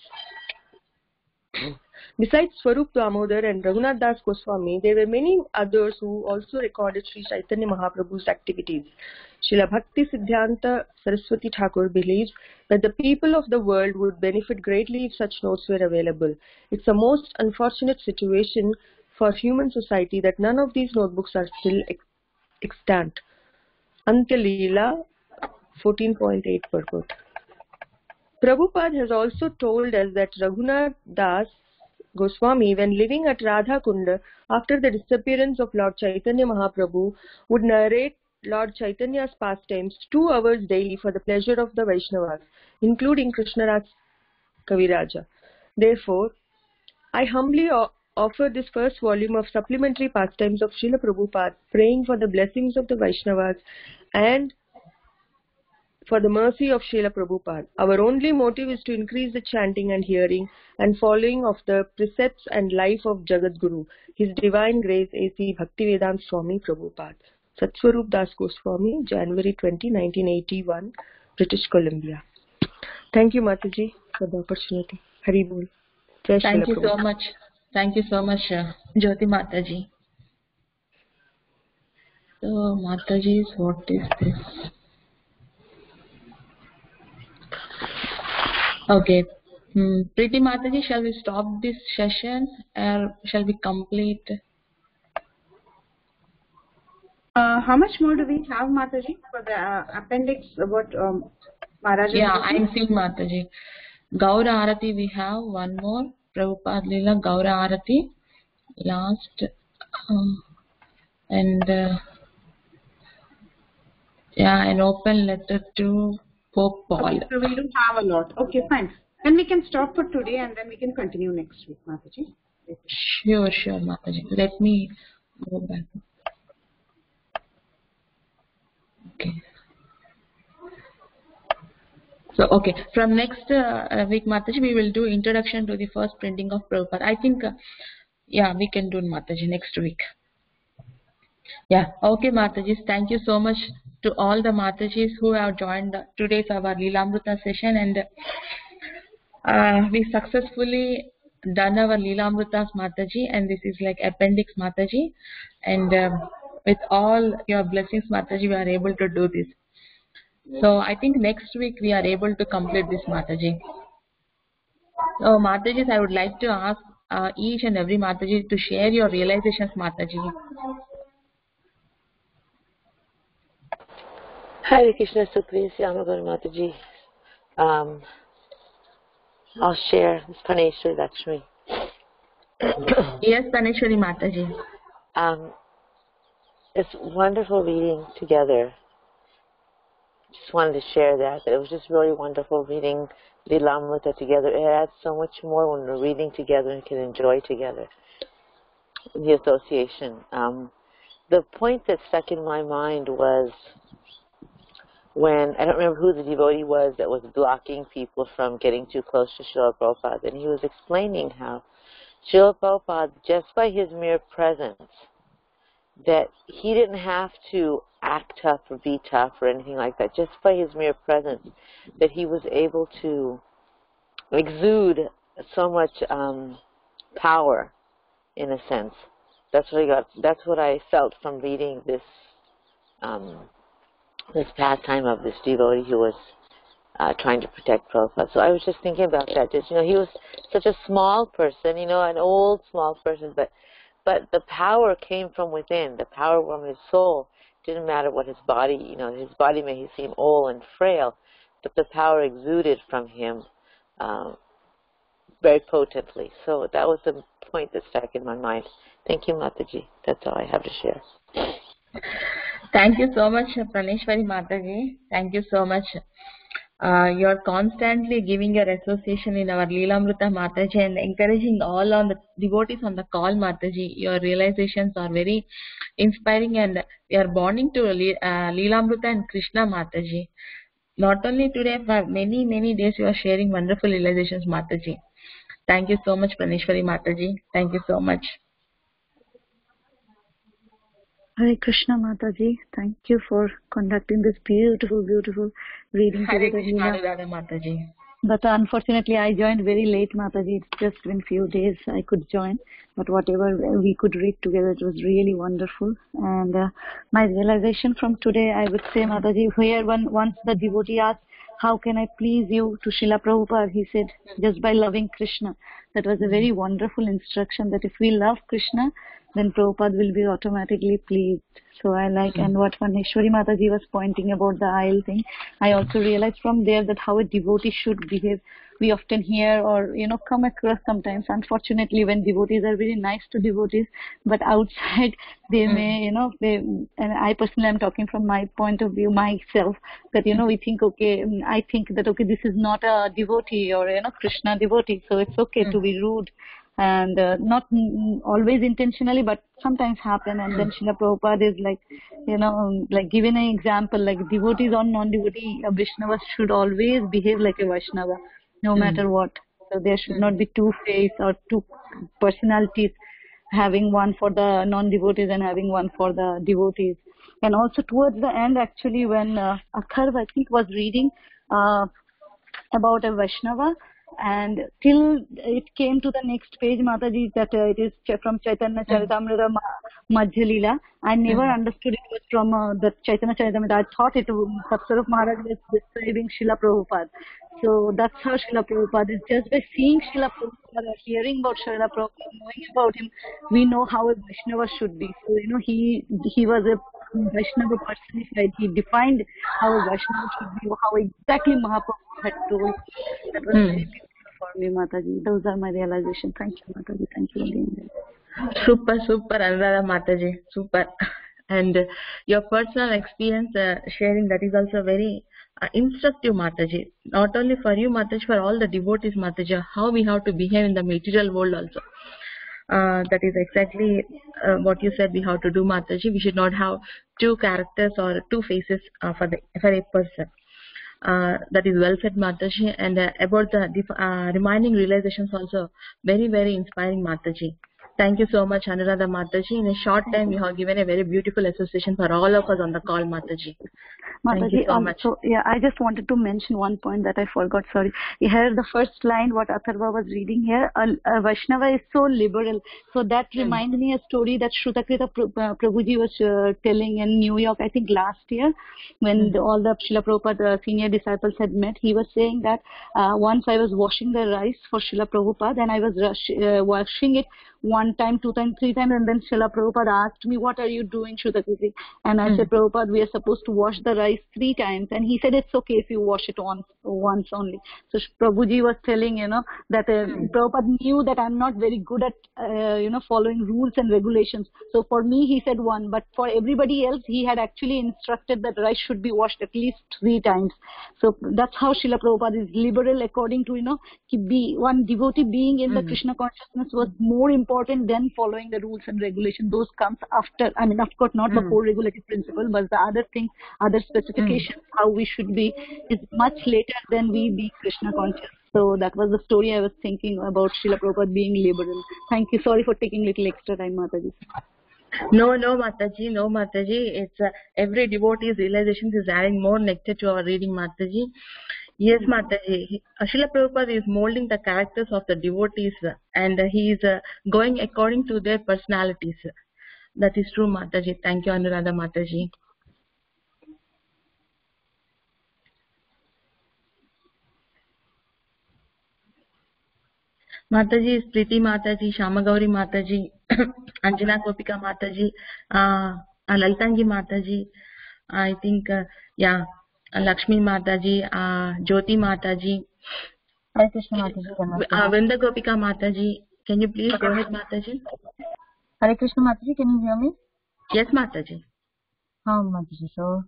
Swarup Damodar and Raghunath Das Goswami, there were many others who also recorded Sri Chaitanya Mahaprabhu's activities. Srila Bhakti Siddhanta Saraswati Thakur believes that the people of the world would benefit greatly if such notes were available. It's a most unfortunate situation for human society that none of these notebooks are still extant. Antya Leela 14.8 purport. Prabhupada has also told us that Raghunath Das Goswami, when living at Radha Kunda after the disappearance of Lord Chaitanya Mahaprabhu, would narrate Lord Chaitanya's pastimes 2 hours daily for the pleasure of the Vaishnavas, including Krishnaraj Kaviraja. Therefore, I humbly offer this first volume of supplementary pastimes of Srila Prabhupada, praying for the blessings of the Vaishnavas and for the mercy of Srila Prabhupada. Our only motive is to increase the chanting and hearing and following of the precepts and life of Jagat Guru, His Divine Grace A.C. Bhaktivedanta Swami Prabhupada. Satswarup Das Goswami, January 20, 1981, British Columbia. Thank you, Mataji, for the opportunity. Hari Bol. Thank you so much. Thank you so much, Jyoti Mataji. So, Mataji, what is this? Okay. Pretty Mataji, shall we stop this session or shall we complete? How much more do we have, Mataji, for the appendix about Maharaj? Yeah, I'm seeing Mataji. Gaura Arati we have one more. Prabhupada Lila Gaura Arati. Last. An open letter to Pope Paul. Okay, so we don't have a lot. Okay, fine. Then we can stop for today and then we can continue next week, Mataji. Sure, Mataji. Let me go back. Okay. So, okay. From next week, Mataji, we will do introduction to the first printing of Prabhupada. I think, we can do Mataji next week. Yeah. Okay, Matajis. Thank you so much to all the Matajis who have joined today's our Lilamrta session, and we successfully done our Lilamrtas, Mataji, and this is like appendix, Mataji, and with all your blessings, Mataji, we are able to do this. So I think next week we are able to complete this, Mataji. So Matajis, I would like to ask each and every Mataji to share your realizations, Mataji. Hare Krishna, Supriya, Yamaguru Mataji. I'll share this Praneshwari Lakshmi. Yes, Praneshwari Mataji. It's wonderful reading together. Just wanted to share that it was just really wonderful reading Lilamrta together. It adds so much more when we're reading together and can enjoy together the association. The point that stuck in my mind was when, I don't remember who the devotee was that was blocking people from getting too close to Srila Prabhupada, and he was explaining how Srila Prabhupada, just by his mere presence, that he didn't have to act tough or be tough or anything like that, just by his mere presence, that he was able to exude so much power, in a sense. That's what I felt from reading this this pastime of this devotee who was trying to protect Prabhupada. So I was just thinking about that. Just, he was such a small person, an old small person, but the power came from within. The power from his soul. Didn't matter what his body, his body may seem old and frail, but the power exuded from him very potently. So that was the point that stuck in my mind. Thank you, Mataji. That's all I have to share. Thank you so much, Praneshwari Mataji. Thank you so much. You are constantly giving your association in our Lilamrta Mataji and encouraging all on the devotees on the call, Mataji. Your realizations are very inspiring, and we are bonding to Lilamrta and Krishna, Mataji. Not only today, for many, many days you are sharing wonderful realizations, Mataji. Thank you so much, Praneshwari Mataji. Thank you so much. Hare Krishna, Mataji. Thank you for conducting this beautiful, beautiful reading. Hare Krishna, Radha Mataji. But unfortunately, I joined very late, Mataji. It's just been few days I could join. But whatever we could read together, it was really wonderful. And my realization from today, I would say, Mataji, here once the devotee asked, how can I please you to Srila Prabhupada? He said, just by loving Krishna. That was a very wonderful instruction, that if we love Krishna, then Prabhupada will be automatically pleased. So I like, and what Praneshwari Mataji was pointing about the aisle thing, I also realized from there that how a devotee should behave. We often hear or, come across sometimes, unfortunately, when devotees are very nice to devotees, but outside they may, and I personally am talking from my point of view, myself, that, we think, okay, I think that, okay, this is not a devotee or, Krishna devotee, so it's okay to be rude. And not always intentionally, but sometimes happen. And then Srila Prabhupada is like, like giving an example, like devotees or non-devotee Vaishnavas should always behave like a Vaishnava, no matter what. So there should not be two faces or two personalities, having one for the non-devotees and having one for the devotees. And also towards the end, actually, when Atharva, I think, was reading about a Vaishnava, and till it came to the next page, Mataji, that it is from Chaitanya Charitamrita Madhya Leela. I never understood it was from the Chaitanya Charitamrita. I thought it was Sapsarup Maharaj was describing Srila Prabhupada. So that's how Srila Prabhupada is. Just by seeing Srila Prabhupada or hearing about Srila Prabhupada, knowing about him, we know how a Vaishnava should be. So, he was a Vaishnava personified. He defined how a Vaishnava should be, how exactly Mahaprabhu had told. That was very beautiful for me, Mataji. Those are my realizations. Thank you, Mataji. Thank you again. Super, Anuradha Mataji. Super. And your personal experience sharing, that is also very instructive, Mataji. Not only for you, Mataji, for all the devotees, Mataji, how we have to behave in the material world also. That is exactly what you said we have to do, Mataji. We should not have two characters or two faces for a person. That is well said, Mataji. And about the reminding realizations also, very, very inspiring, Mataji. Thank you so much, Anuradha Mataji. In a short time, you have given a very beautiful association for all of us on the call, Mataji. Thank you so much. Yeah, I just wanted to mention one point that I forgot. Sorry. Here, the first line, what Atharva was reading here, a Vaishnava is so liberal. So that reminds me a story that Shrutakrita Prabhuji was telling in New York, I think last year, when all the Srila Prabhupada senior disciples had met. He was saying that once I was washing the rice for Srila Prabhupada, and I was washing it 1 time, 2 times, 3 times, and then Srila Prabhupada asked me, what are you doing, Shrutakriti? And I said, Prabhupada, we are supposed to wash the rice 3 times. And he said, it's okay if you wash it once only. So Prabhuji was telling, that Prabhupada knew that I'm not very good at, following rules and regulations. So for me, he said 1, but for everybody else, he had actually instructed that rice should be washed at least 3 times. So that's how Srila Prabhupada is liberal, according to, one devotee being in the Krishna consciousness was more important than following the rules and regulations. Those comes after, I mean, of course, not the core regulative principle, but the other thing, other specifications, how we should be, is much later than we be Krishna conscious. So that was the story I was thinking about Srila Prabhupada being liberal. Thank you. Sorry for taking little extra time, Mataji. No, Mataji, no, Mataji. It's every devotee's realizations is adding more nectar to our reading, Mataji. Yes, Mataji. Srila Prabhupada is molding the characters of the devotees, and he is going according to their personalities. That is true, Mataji. Thank you, Anuradha Mataji. Mataji is Priti Mataji, Shamagauri Mataji, Anjana Gopika Mataji, Lalitangi Mataji, I think, yeah, Lakshmi Mataji, Jyoti Mataji, Hare Krishna Mataji. Vrinda Gopika Mataji. Can you please go ahead, Mataji? Hare Krishna Mataji, can you hear me? Yes, Mataji. Mataji. So,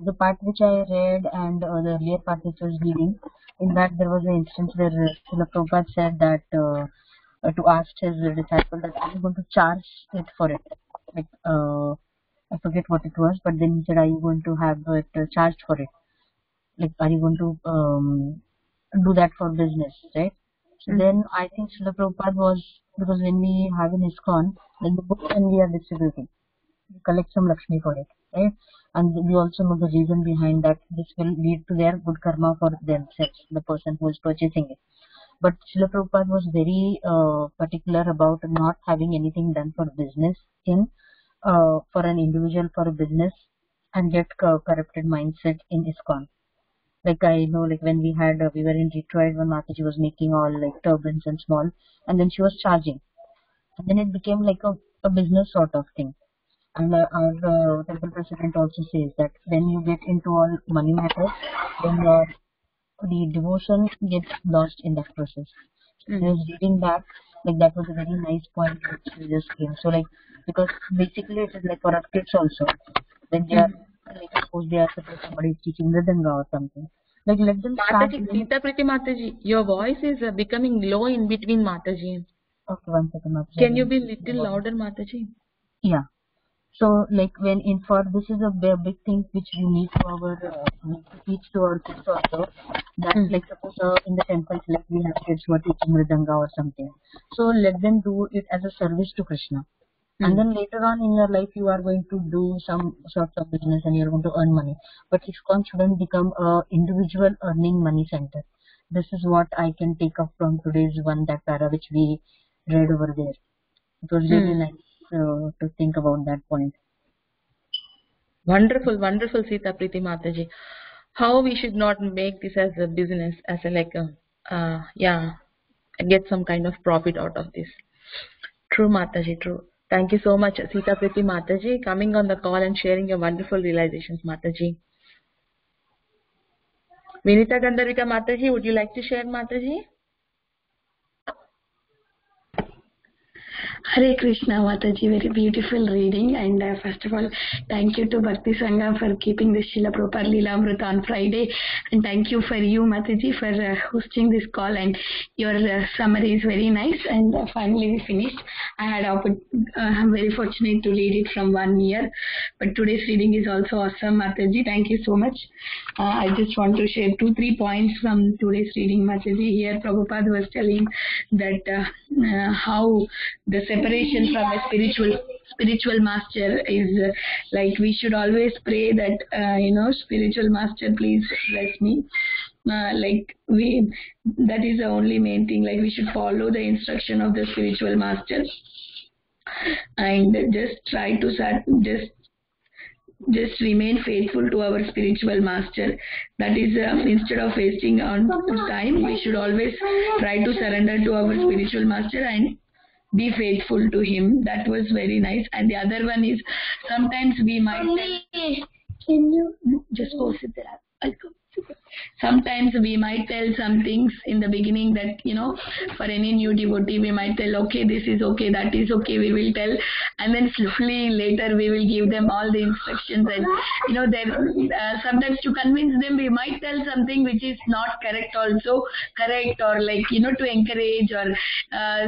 the part which I read and the earlier part which I was reading, in that there was an instance where Srila Prabhupada said that to ask his disciple that are you going to charge it for it? Like, I forget what it was, but then he said, are you going to have it charged for it? Like, are you going to do that for business, right? So then I think Srila Prabhupada was, because when we have an ISKCON, then the books when we are distributing, we collect some Lakshmi for it, right? And we also know the reason behind that. This will lead to their good karma for themselves, the person who is purchasing it. But Srila Prabhupada was very particular about not having anything done for business for an individual for a business and get corrupted mindset in ISKCON. Like I know, like when we were in Detroit when Mataji was making all like turbans and small, and then she was charging, and then it became like a business sort of thing. And our temple president also says that when you get into all money matters, then the devotion gets lost in that process. I was reading that, like that was a very nice point which we just came. So like, because basically it is like for our kids also, when they are, like suppose they are supposed somebody is teaching Mridanga or something, like let them start. Mataji, Sita Priti Mataji, your voice is becoming low in between, Mataji. Okay, 1 second, Mataji. Can you be little louder, Mataji? Yeah. So like when this is a big thing which we need to teach to our kids also, that like suppose in the temples like we have kids who are teaching Mridanga or something, so let them do it as a service to Krishna. And then later on in your life you are going to do some sorts of business and you're going to earn money, but ISKCON shouldn't become a individual earning money center. This is what I can take up from today's that para which we read over there. It was really nice to think about that point. Wonderful, wonderful, Sita Priti Mataji. How we should not make this as a business, as a get some kind of profit out of this. True, Mataji, true. Thank you so much, Sita Priti Mataji, coming on the call and sharing your wonderful realizations, Mataji. Vinita Gandharvika Mataji, would you like to share, Mataji? Hare Krishna Mataji, very beautiful reading, and first of all thank you to Bhakti Sangha for keeping the Srila Prabhupada Lilamrta on Friday, and thank you for you Mataji for hosting this call, and your summary is very nice, and finally we finished. I'm very fortunate to read it from 1 year, but today's reading is also awesome, Mataji. Thank you so much. I just want to share 2-3 points from today's reading, Mataji. Here Prabhupada was telling that how the separation from a spiritual master is like we should always pray that spiritual master, please bless me. That is the only main thing. Like we should follow the instruction of the spiritual master and just try to just remain faithful to our spiritual master. That is, instead of wasting on time, we should always try to surrender to our spiritual master and be faithful to him. That was very nice. And the other one is, sometimes we might can you just go sit there? I'll come. Sometimes we might tell some things in the beginning that, for any new devotee, we might tell, okay, this is okay, that is okay, we will tell. And then slowly later we will give them all the instructions. And, sometimes to convince them, we might tell something which is not correct also, or to encourage. Or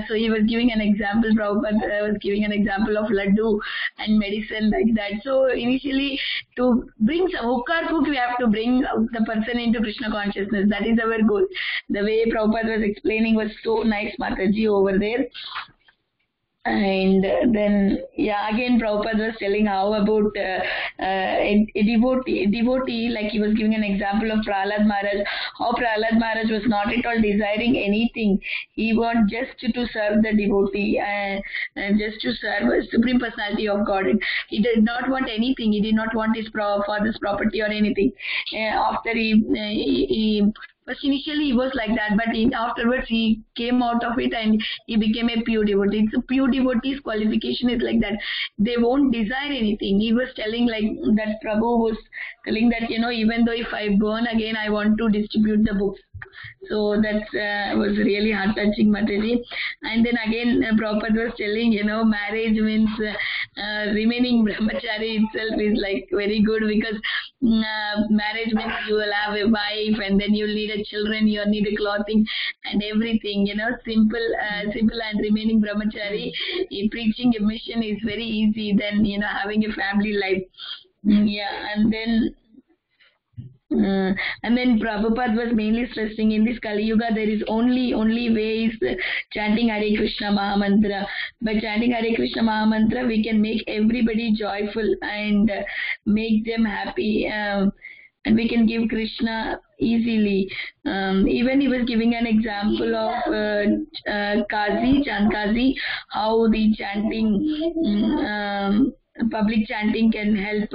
so he was giving an example, Prabhupada was giving an example of laddu and medicine like that. So initially, to bring some hook or crook, we have to bring the person into Krishna consciousness. That is our goal. The way Prabhupada was explaining was so nice, Mataji, over there. And then, again Prabhupada was telling how about a devotee, like he was giving an example of Prahlad Maharaj, how Prahlad Maharaj was not at all desiring anything. He wanted just to serve the devotee and just to serve a Supreme Personality of God. He did not want anything. He did not want his father's property or anything. After he First initially he was like that, but afterwards he came out of it and he became a pure devotee. So pure devotee's qualification is like that. They won't desire anything. He was telling like that Prabhu was telling that, even though if I burn again, I want to distribute the books. So that was really heart-touching, Mataji. And then again, Prabhupada was telling, marriage means remaining brahmachari itself is like very good, because marriage means you will have a wife and then you'll need a children, you'll need a clothing and everything, simple and remaining brahmachari. Preaching a mission is very easy than, having a family life. And then Prabhupada was mainly stressing in this Kali Yuga there is only way is chanting Hare Krishna Mahamantra. By chanting Hare Krishna Mahamantra we can make everybody joyful and make them happy, and we can give Krishna easily. Even he was giving an example of Chant Kazi, how the chanting public chanting can help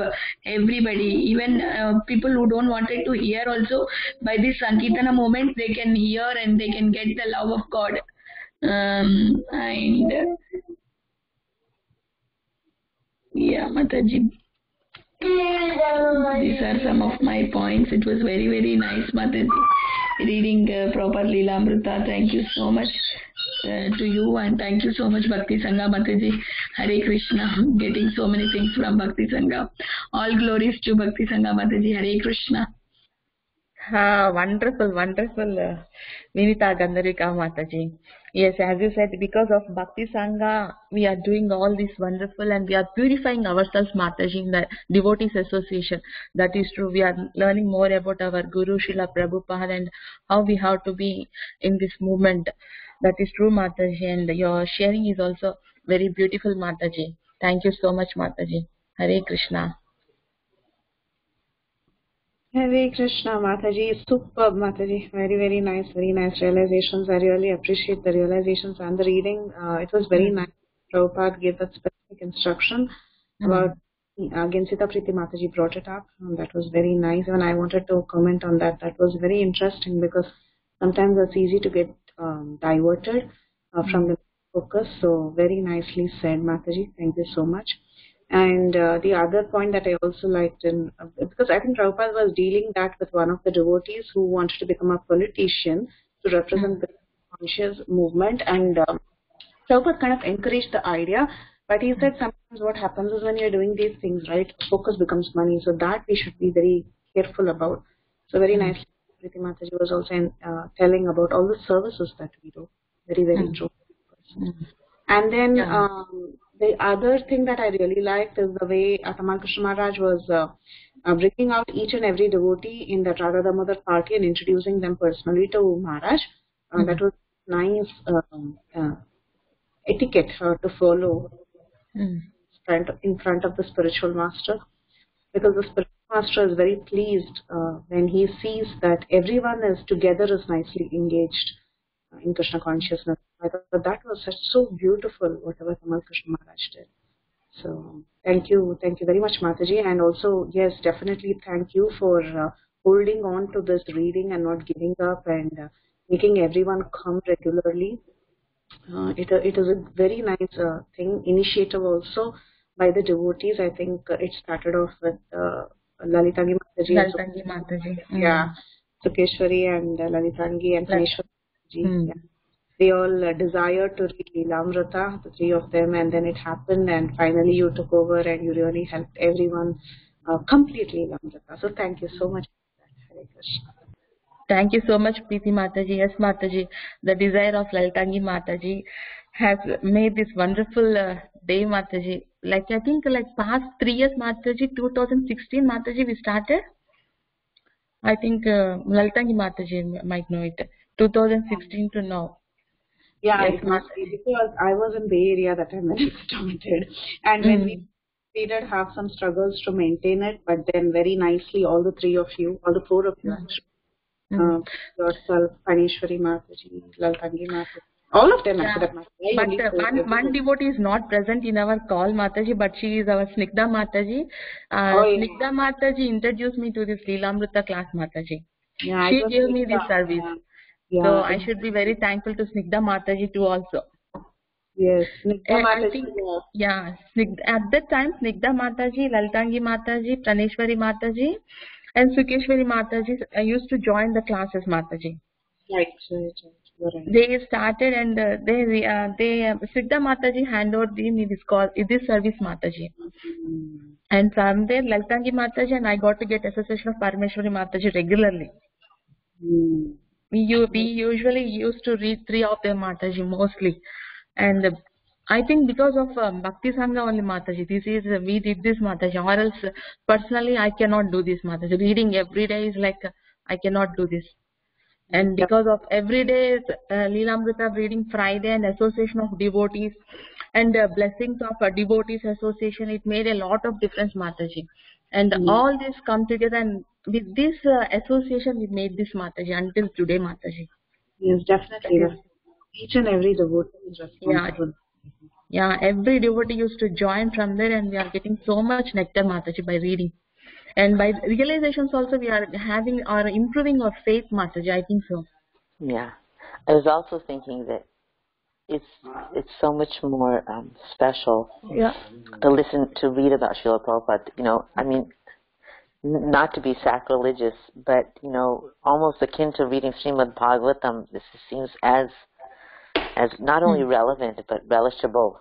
everybody, even people who don't wanted to hear also, by this Sankirtana moment they can hear and they can get the love of God. Mataji, these are some of my points. It was very, very nice, Mataji, reading proper Lilamrta. Thank you so much to you, and thank you so much Bhakti Sangha, Mataji. Hare Krishna, getting so many things from Bhakti Sangha. All glories to Bhakti Sangha, Mataji. Hare Krishna. Wonderful, Vinita Gandharika Mataji. Yes, as you said, because of Bhakti Sangha, we are doing all this wonderful and we are purifying ourselves, Mataji, in the Devotees Association. That is true. We are learning more about our Guru, Srila Prabhupada, and how we have to be in this movement. That is true, Mataji, and your sharing is also very beautiful, Mataji. Thank you so much, Mataji. Hare Krishna. Hare Krishna, Mataji. Superb, Mataji. Very, very nice realizations. I really appreciate the realizations and the reading. It was very nice. Prabhupada gave that specific instruction about Gensita Priti Mataji brought it up. That was very nice. Even I wanted to comment on that. That was very interesting because sometimes it's easy to get diverted from the focus. So very nicely said, Mataji. Thank you so much. And the other point that I also liked, because I think Prabhupada was dealing that with one of the devotees who wanted to become a politician to represent the conscious movement, and Prabhupada kind of encouraged the idea, but he said sometimes what happens is when you're doing these things, right, focus becomes money, so that we should be very careful about. So very nicely, Priti Mataji was also telling about all the services that we do. Very, very true. And then the other thing that I really liked is the way Tamal Krishna Maharaj was bringing out each and every devotee in the Radha Damodar party and introducing them personally to Maharaj. That was nice etiquette to follow in front of the spiritual master, because the spiritual master is very pleased when he sees that everyone is together, is nicely engaged in Krishna consciousness. I thought that was so beautiful, whatever Tamal Krishna Maharaj did. So thank you very much, Mataji, and also yes, definitely thank you for holding on to this reading and not giving up and making everyone come regularly. It is a very nice initiative also by the devotees. I think it started off with Lalitangi Mataji. Yeah, Sukeshwari and Lalitangi and Taneshwari. Yeah. They all desired to read Lilamrta, the three of them, and then it happened, and finally you took over and you really helped everyone complete Lilamrta. So thank you so much for that. Hare Krishna. Thank you so much, Priti Mataji. Yes, Mataji, the desire of Lalitangi Mataji has made this wonderful day, Mataji. Like I think past 3 years, Mataji, 2016 Mataji we started. I think Lalitangi Mataji might know it. 2016 to now. Yeah, yes, because I was in Bay Area that time when it started, and when we did have some struggles to maintain it, but then very nicely all the four of you actually, yourself, Taneshwari Mataji, Lalitangi Mataji, all of them actually. But one devotee is not present in our call, Mataji, but she is our Snigdha Mataji. Snigdha Mataji introduced me to this Lilamrta class, Mataji. Yeah, She gave me this service. Yeah. So I should be very thankful to Snigdha Mataji too also. Yes, Snigdha I Mataji. think, yeah, at that time, Snigdha Mataji, Lalitangi Mataji, Praneshwari Mataji, and Sukeshwari Mataji used to join the classes, Mataji. Right. They started and Snigdha Mataji handed over me this service, Mataji. And from there, Lalitangi Mataji and I got to get association of Parameshwari Mataji regularly. We usually used to read 3 of them, Mataji, mostly. And I think because of Bhakti Sangha only, Mataji, we did this, Mataji, or else personally I cannot do this, Mataji. Reading every day is like, I cannot do this. And because of every day Lilamrta reading Friday and association of devotees and blessings of devotees association, it made a lot of difference, Mataji. And all this come together, and with this association we made this, Mataji, until today, Mataji. Yes, definitely. Each and every devotee is responsible. Yeah, every devotee used to join from there, and we are getting so much nectar, Mataji, by reading. And by realizations also we are having or improving our faith, Mataji, I think so. Yeah. I was also thinking that it's so much more special to read about Srila Prabhupada. You know, I mean, not to be sacrilegious, but, you know, almost akin to reading Srimad Bhagavatam. This seems as not only relevant, but relishable.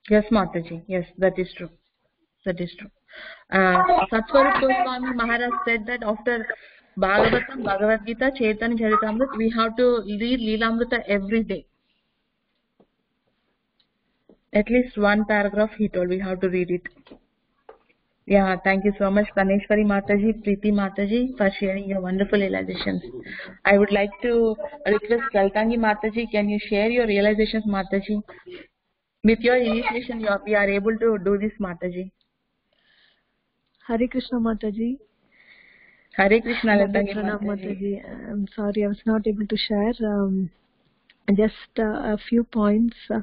Yes, Mataji. Yes, that is true. That is true. Satsvarup Goswami Maharaj said that after Bhagavatam, Bhagavad Gita, Chaitanya Charitamrita, we have to read Lilamrta every day. At least one paragraph he told, we have to read it. Yeah, thank you so much, Praneshwari Mataji, Preeti Mataji, for sharing your wonderful realizations. I would like to request Lalitangi Mataji, can you share your realizations, Mataji? With your initiation, we are able to do this, Mataji. Hare Krishna, Mataji. Hare Krishna, Lalitangi Mataji. I'm sorry, I was not able to share. Just a few points. So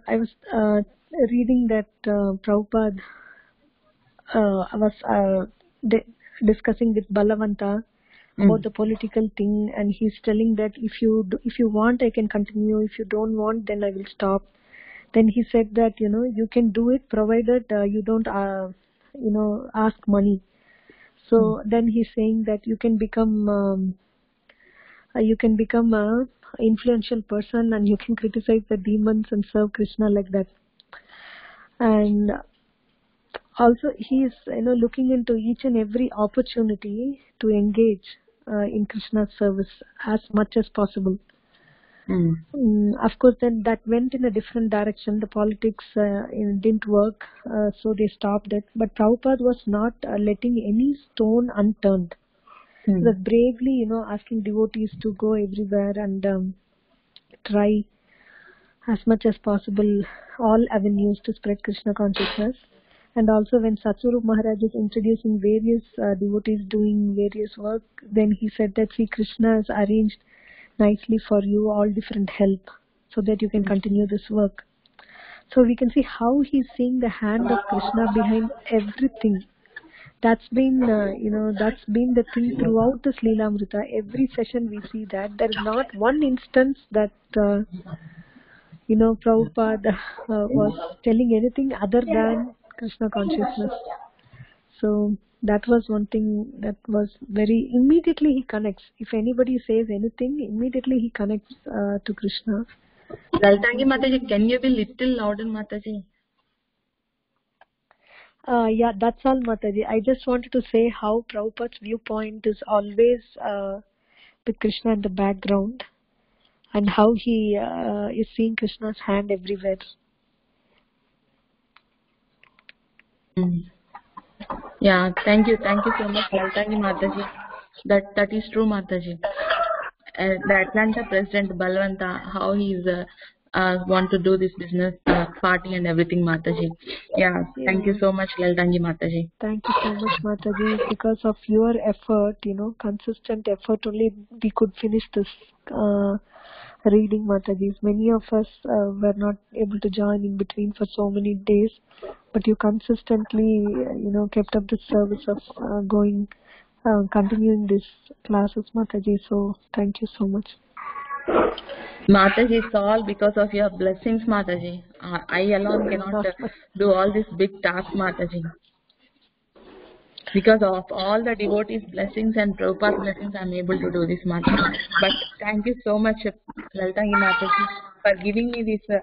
I was reading that Prabhupada was discussing with Balavanta about the political thing, and he's telling that if you want, I can continue. If you don't want, then I will stop. Then he said that you can do it provided you don't ask money. So then he's saying that you can become a influential person, and you can criticize the demons and serve Krishna like that. And also he is looking into each and every opportunity to engage in Krishna's service as much as possible. Of course, then that went in a different direction. The politics didn't work, so they stopped it. But Prabhupada was not letting any stone unturned. He was bravely, asking devotees to go everywhere and try as much as possible all avenues to spread Krishna consciousness. And also when Satsvarup Maharaj is introducing various devotees doing various work, then he said that, see, Krishna has arranged nicely for you all different help so that you can continue this work. So we can see how he's seeing the hand of Krishna behind everything. That's been the thing throughout this Lilamrta. Every session we see that there is not one instance that Prabhupada was telling anything other than Krishna consciousness. So that was one thing that was very, immediately he connects. If anybody says anything, immediately he connects to Krishna. Lalitangi Mataji, can you be little louder, Mataji? Yeah, that's all, Mataji. I just wanted to say how Prabhupada's viewpoint is always with Krishna in the background, and how he is seeing Krishna's hand everywhere. Yeah, thank you so much, Lalitangi Mataji. That is true, Mataji. The Atlanta president Balavanta, how he's want to do this business party and everything, Mataji. Yeah, thank you so much, Lalitangi Mataji. Thank you so much, Mataji. Because of your effort, consistent effort, only we could finish this reading, Mataji. Many of us were not able to join in between for so many days. but you consistently, kept up the service of continuing this classes, Mataji. So thank you so much. Mataji, it's all because of your blessings, Mataji. I alone cannot do all this big task, Mataji. Because of all the devotees' blessings and Prabhupada's blessings, I am able to do this, Mataji. But thank you so much, Laltangi Mataji, for giving me this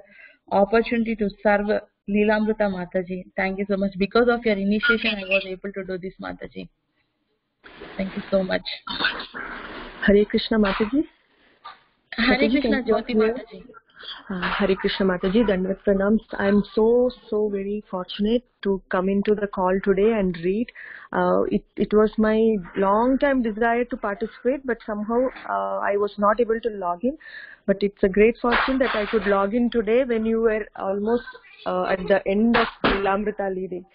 opportunity to serve Lilamrta, Mataji. Thank you so much. Because of your initiation, I was able to do this, Mataji. Thank you so much. Hare Krishna, Mataji. Hare Krishna, Jyoti Mataji. Hare Krishna, Mataji. Dandavat Pranams. I am so very fortunate to come into the call today and read. It was my long time desire to participate, but somehow I was not able to log in. But it's a great fortune that I could log in today when you were almost at the end of Lilamrta leading.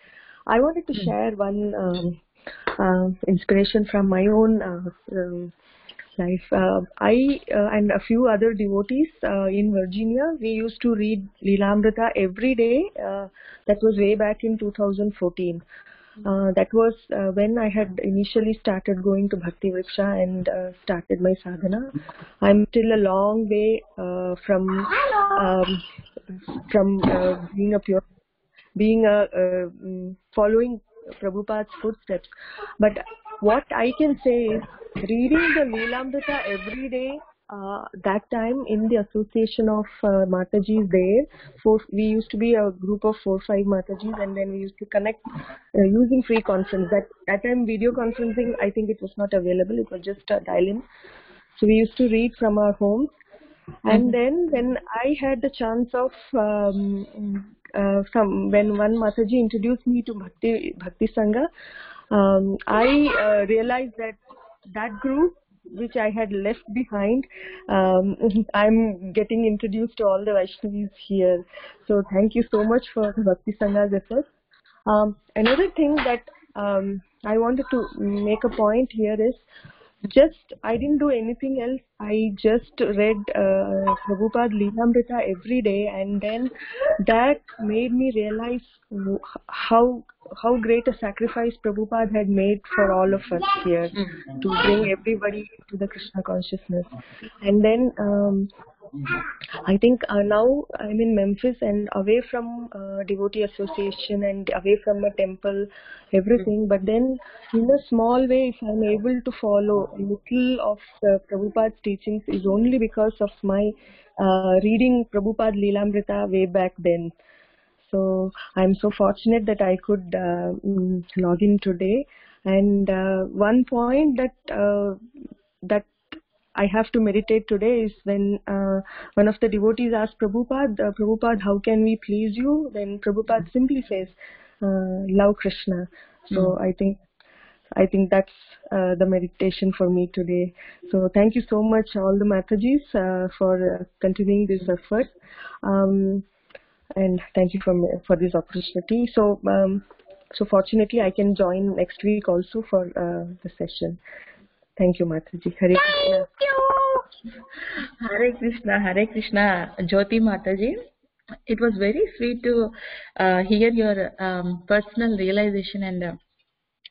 I wanted to share one inspiration from my own life. I and a few other devotees in Virginia, we used to read Lilamrta every day. That was way back in 2014. That was when I had initially started going to Bhakti Vriksha and started my sadhana. I'm still a long way from following Prabhupada's footsteps. But what I can say is, reading the Lilamrta every day, that time in the association of Matajis there, we used to be a group of 4-5 Matajis, and then we used to connect using free conference. That time video conferencing, I think it was not available, it was just a dial-in. So we used to read from our homes. And then when I had the chance of when one Mataji introduced me to Bhakti Sangha, I realized that group which I had left behind, I'm getting introduced to all the Vaishnavis here. So thank you so much for Bhakti Sangha's efforts. Another thing that I wanted to make a point here is, I didn't do anything else. I just read Prabhupada Lilamrta every day, and then that made me realize how great a sacrifice Prabhupada had made for all of us here to bring everybody to the Krishna consciousness. And then I think now I'm in Memphis and away from devotee association and away from a temple, everything. But then in a small way, if I'm able to follow a little of Prabhupada's teachings, is only because of my reading Prabhupada Lilamrta way back then. So I'm so fortunate that I could log in today. And one point that I have to meditate today is when one of the devotees asked Prabhupada, Prabhupada, how can we please you? Then Prabhupada simply says, love Krishna. So I think that's the meditation for me today. So thank you so much, all the Matajis, for continuing this effort. And thank you for this opportunity. So fortunately, I can join next week also for the session. Thank you, Mataji. Hare Krishna. Thank you. Hare Krishna, Hare Krishna, Jyoti Mataji. It was very sweet to hear your personal realization and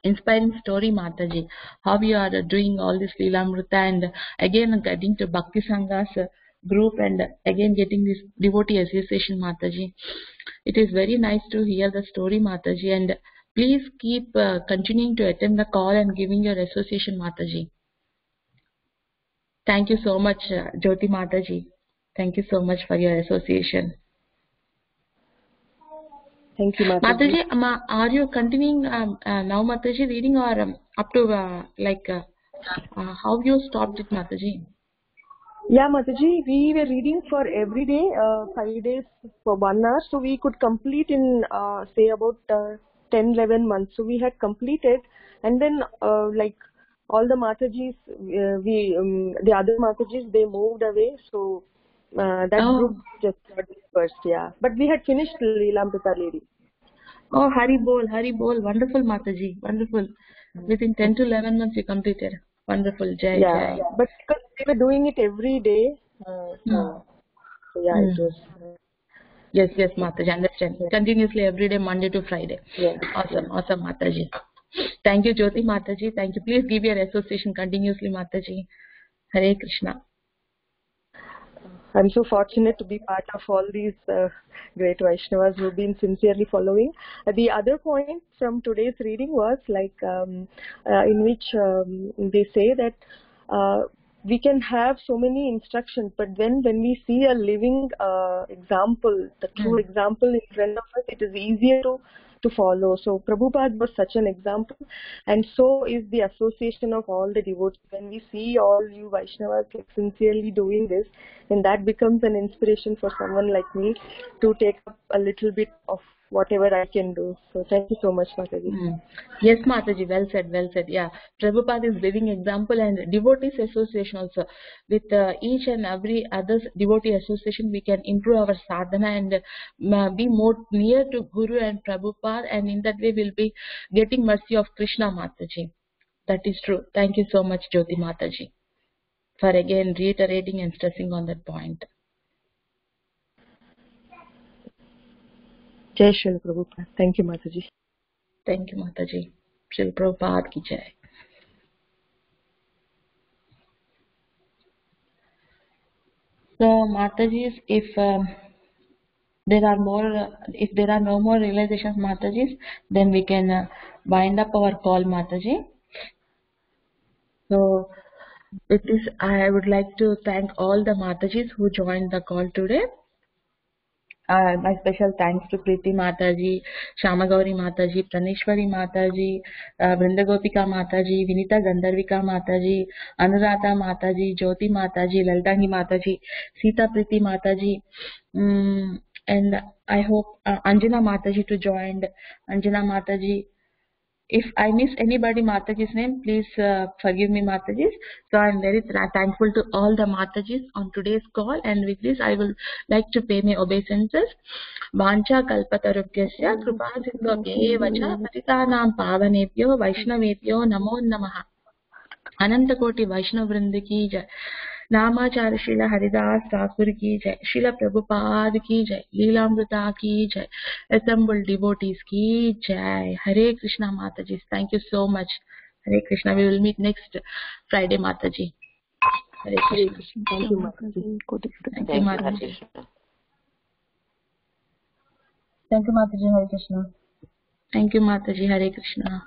inspiring story, Mataji. How you are doing all this Lilamrta and again getting to Bhakti Sangha's group and again getting this devotee association, Mataji. It is very nice to hear the story, Mataji, and please keep continuing to attend the call and giving your association, Mataji. Thank you so much, Jyoti Mataji. Thank you so much for your association. Thank you, Mataji. Mataji, are you continuing now, Mataji, reading or up to how you stopped it, Mataji? Yeah, Mataji, we were reading for every day, 5 days for 1 hour, so we could complete in say about 10-11 months. So we had completed, and then all the Matajis, the other Matajis, they moved away, so that group just got dispersed, yeah. But we had finished Lilamrta reading. Oh, Hari Bol, wonderful Mataji, wonderful. Within 10 to 11 months you completed. Wonderful, Jai. Yeah, but because we were doing it every day, so yeah, it was. Yes, Mataji, understand. Continuously every day, Monday to Friday. Yes. Awesome, Mataji. Thank you, Jyoti Mataji. Thank you. Please give your association continuously, Mataji. Hare Krishna. I'm so fortunate to be part of all these great Vaishnavas who've been sincerely following. The other point from today's reading was in which they say that we can have so many instructions, but then when we see a living example, the true example in front of us, it is easier to follow. So Prabhupada was such an example, and so is the association of all the devotees. When we see all you Vaishnavas sincerely doing this, then that becomes an inspiration for someone like me to take up a little bit of whatever I can do. So thank you so much, Mataji. Yes, Mataji, well said. Yeah, Prabhupada is living example, and devotees association also. With each and every other devotee association, we can improve our sadhana and be more near to Guru and Prabhupada, and in that way we'll be getting mercy of Krishna, Mataji. That is true. Thank you so much, Jyoti Mataji, for again reiterating and stressing on that point. Jai Srila Prabhupada. Thank you, Mataji. Thank you, Mataji. Srila Prabhupada ki jai. So, Matajis, if there are no more realizations, Matajis, then we can wind up our call, Mataji. So, with this, I would like to thank all the Matajis who joined the call today. My special thanks to Priti Mataji, Shamagauri Mataji, Praneshwari Mataji, Vrindagopika Mataji, Vinita Gandharvika Mataji, Anuradha Mataji, Jyoti Mataji, Laltangi Mataji, Sita Priti Mataji, and I hope Anjana Mataji to join. Anjana Mataji. If I miss anybody Mataji's name, please forgive me, Matajis. So I'm very thankful to all the Matajis on today's call, and with this I will like to pay my obeisances. Vancha kalpatarubhyasya kripa sindhubhye vacha patitanam pavanebhyo vaishnavebhyo namo namaha. Anantakoti Vaishnav Vrinda ki jai. नामाचार्य Srila Haridas Thakur की जय, श्रीला प्रभुपाद की जय, लीलामृता की जय, assembled devotees की जय. Hare Krishna, Mataji. Thank you so much. Hare Krishna. We will meet next Friday, Mataji. Hare Krishna. Thank you, Mataji. Thank you, Mataji. Thank you, Mataji. Hare Krishna. Thank you, Mataji. Hare Krishna.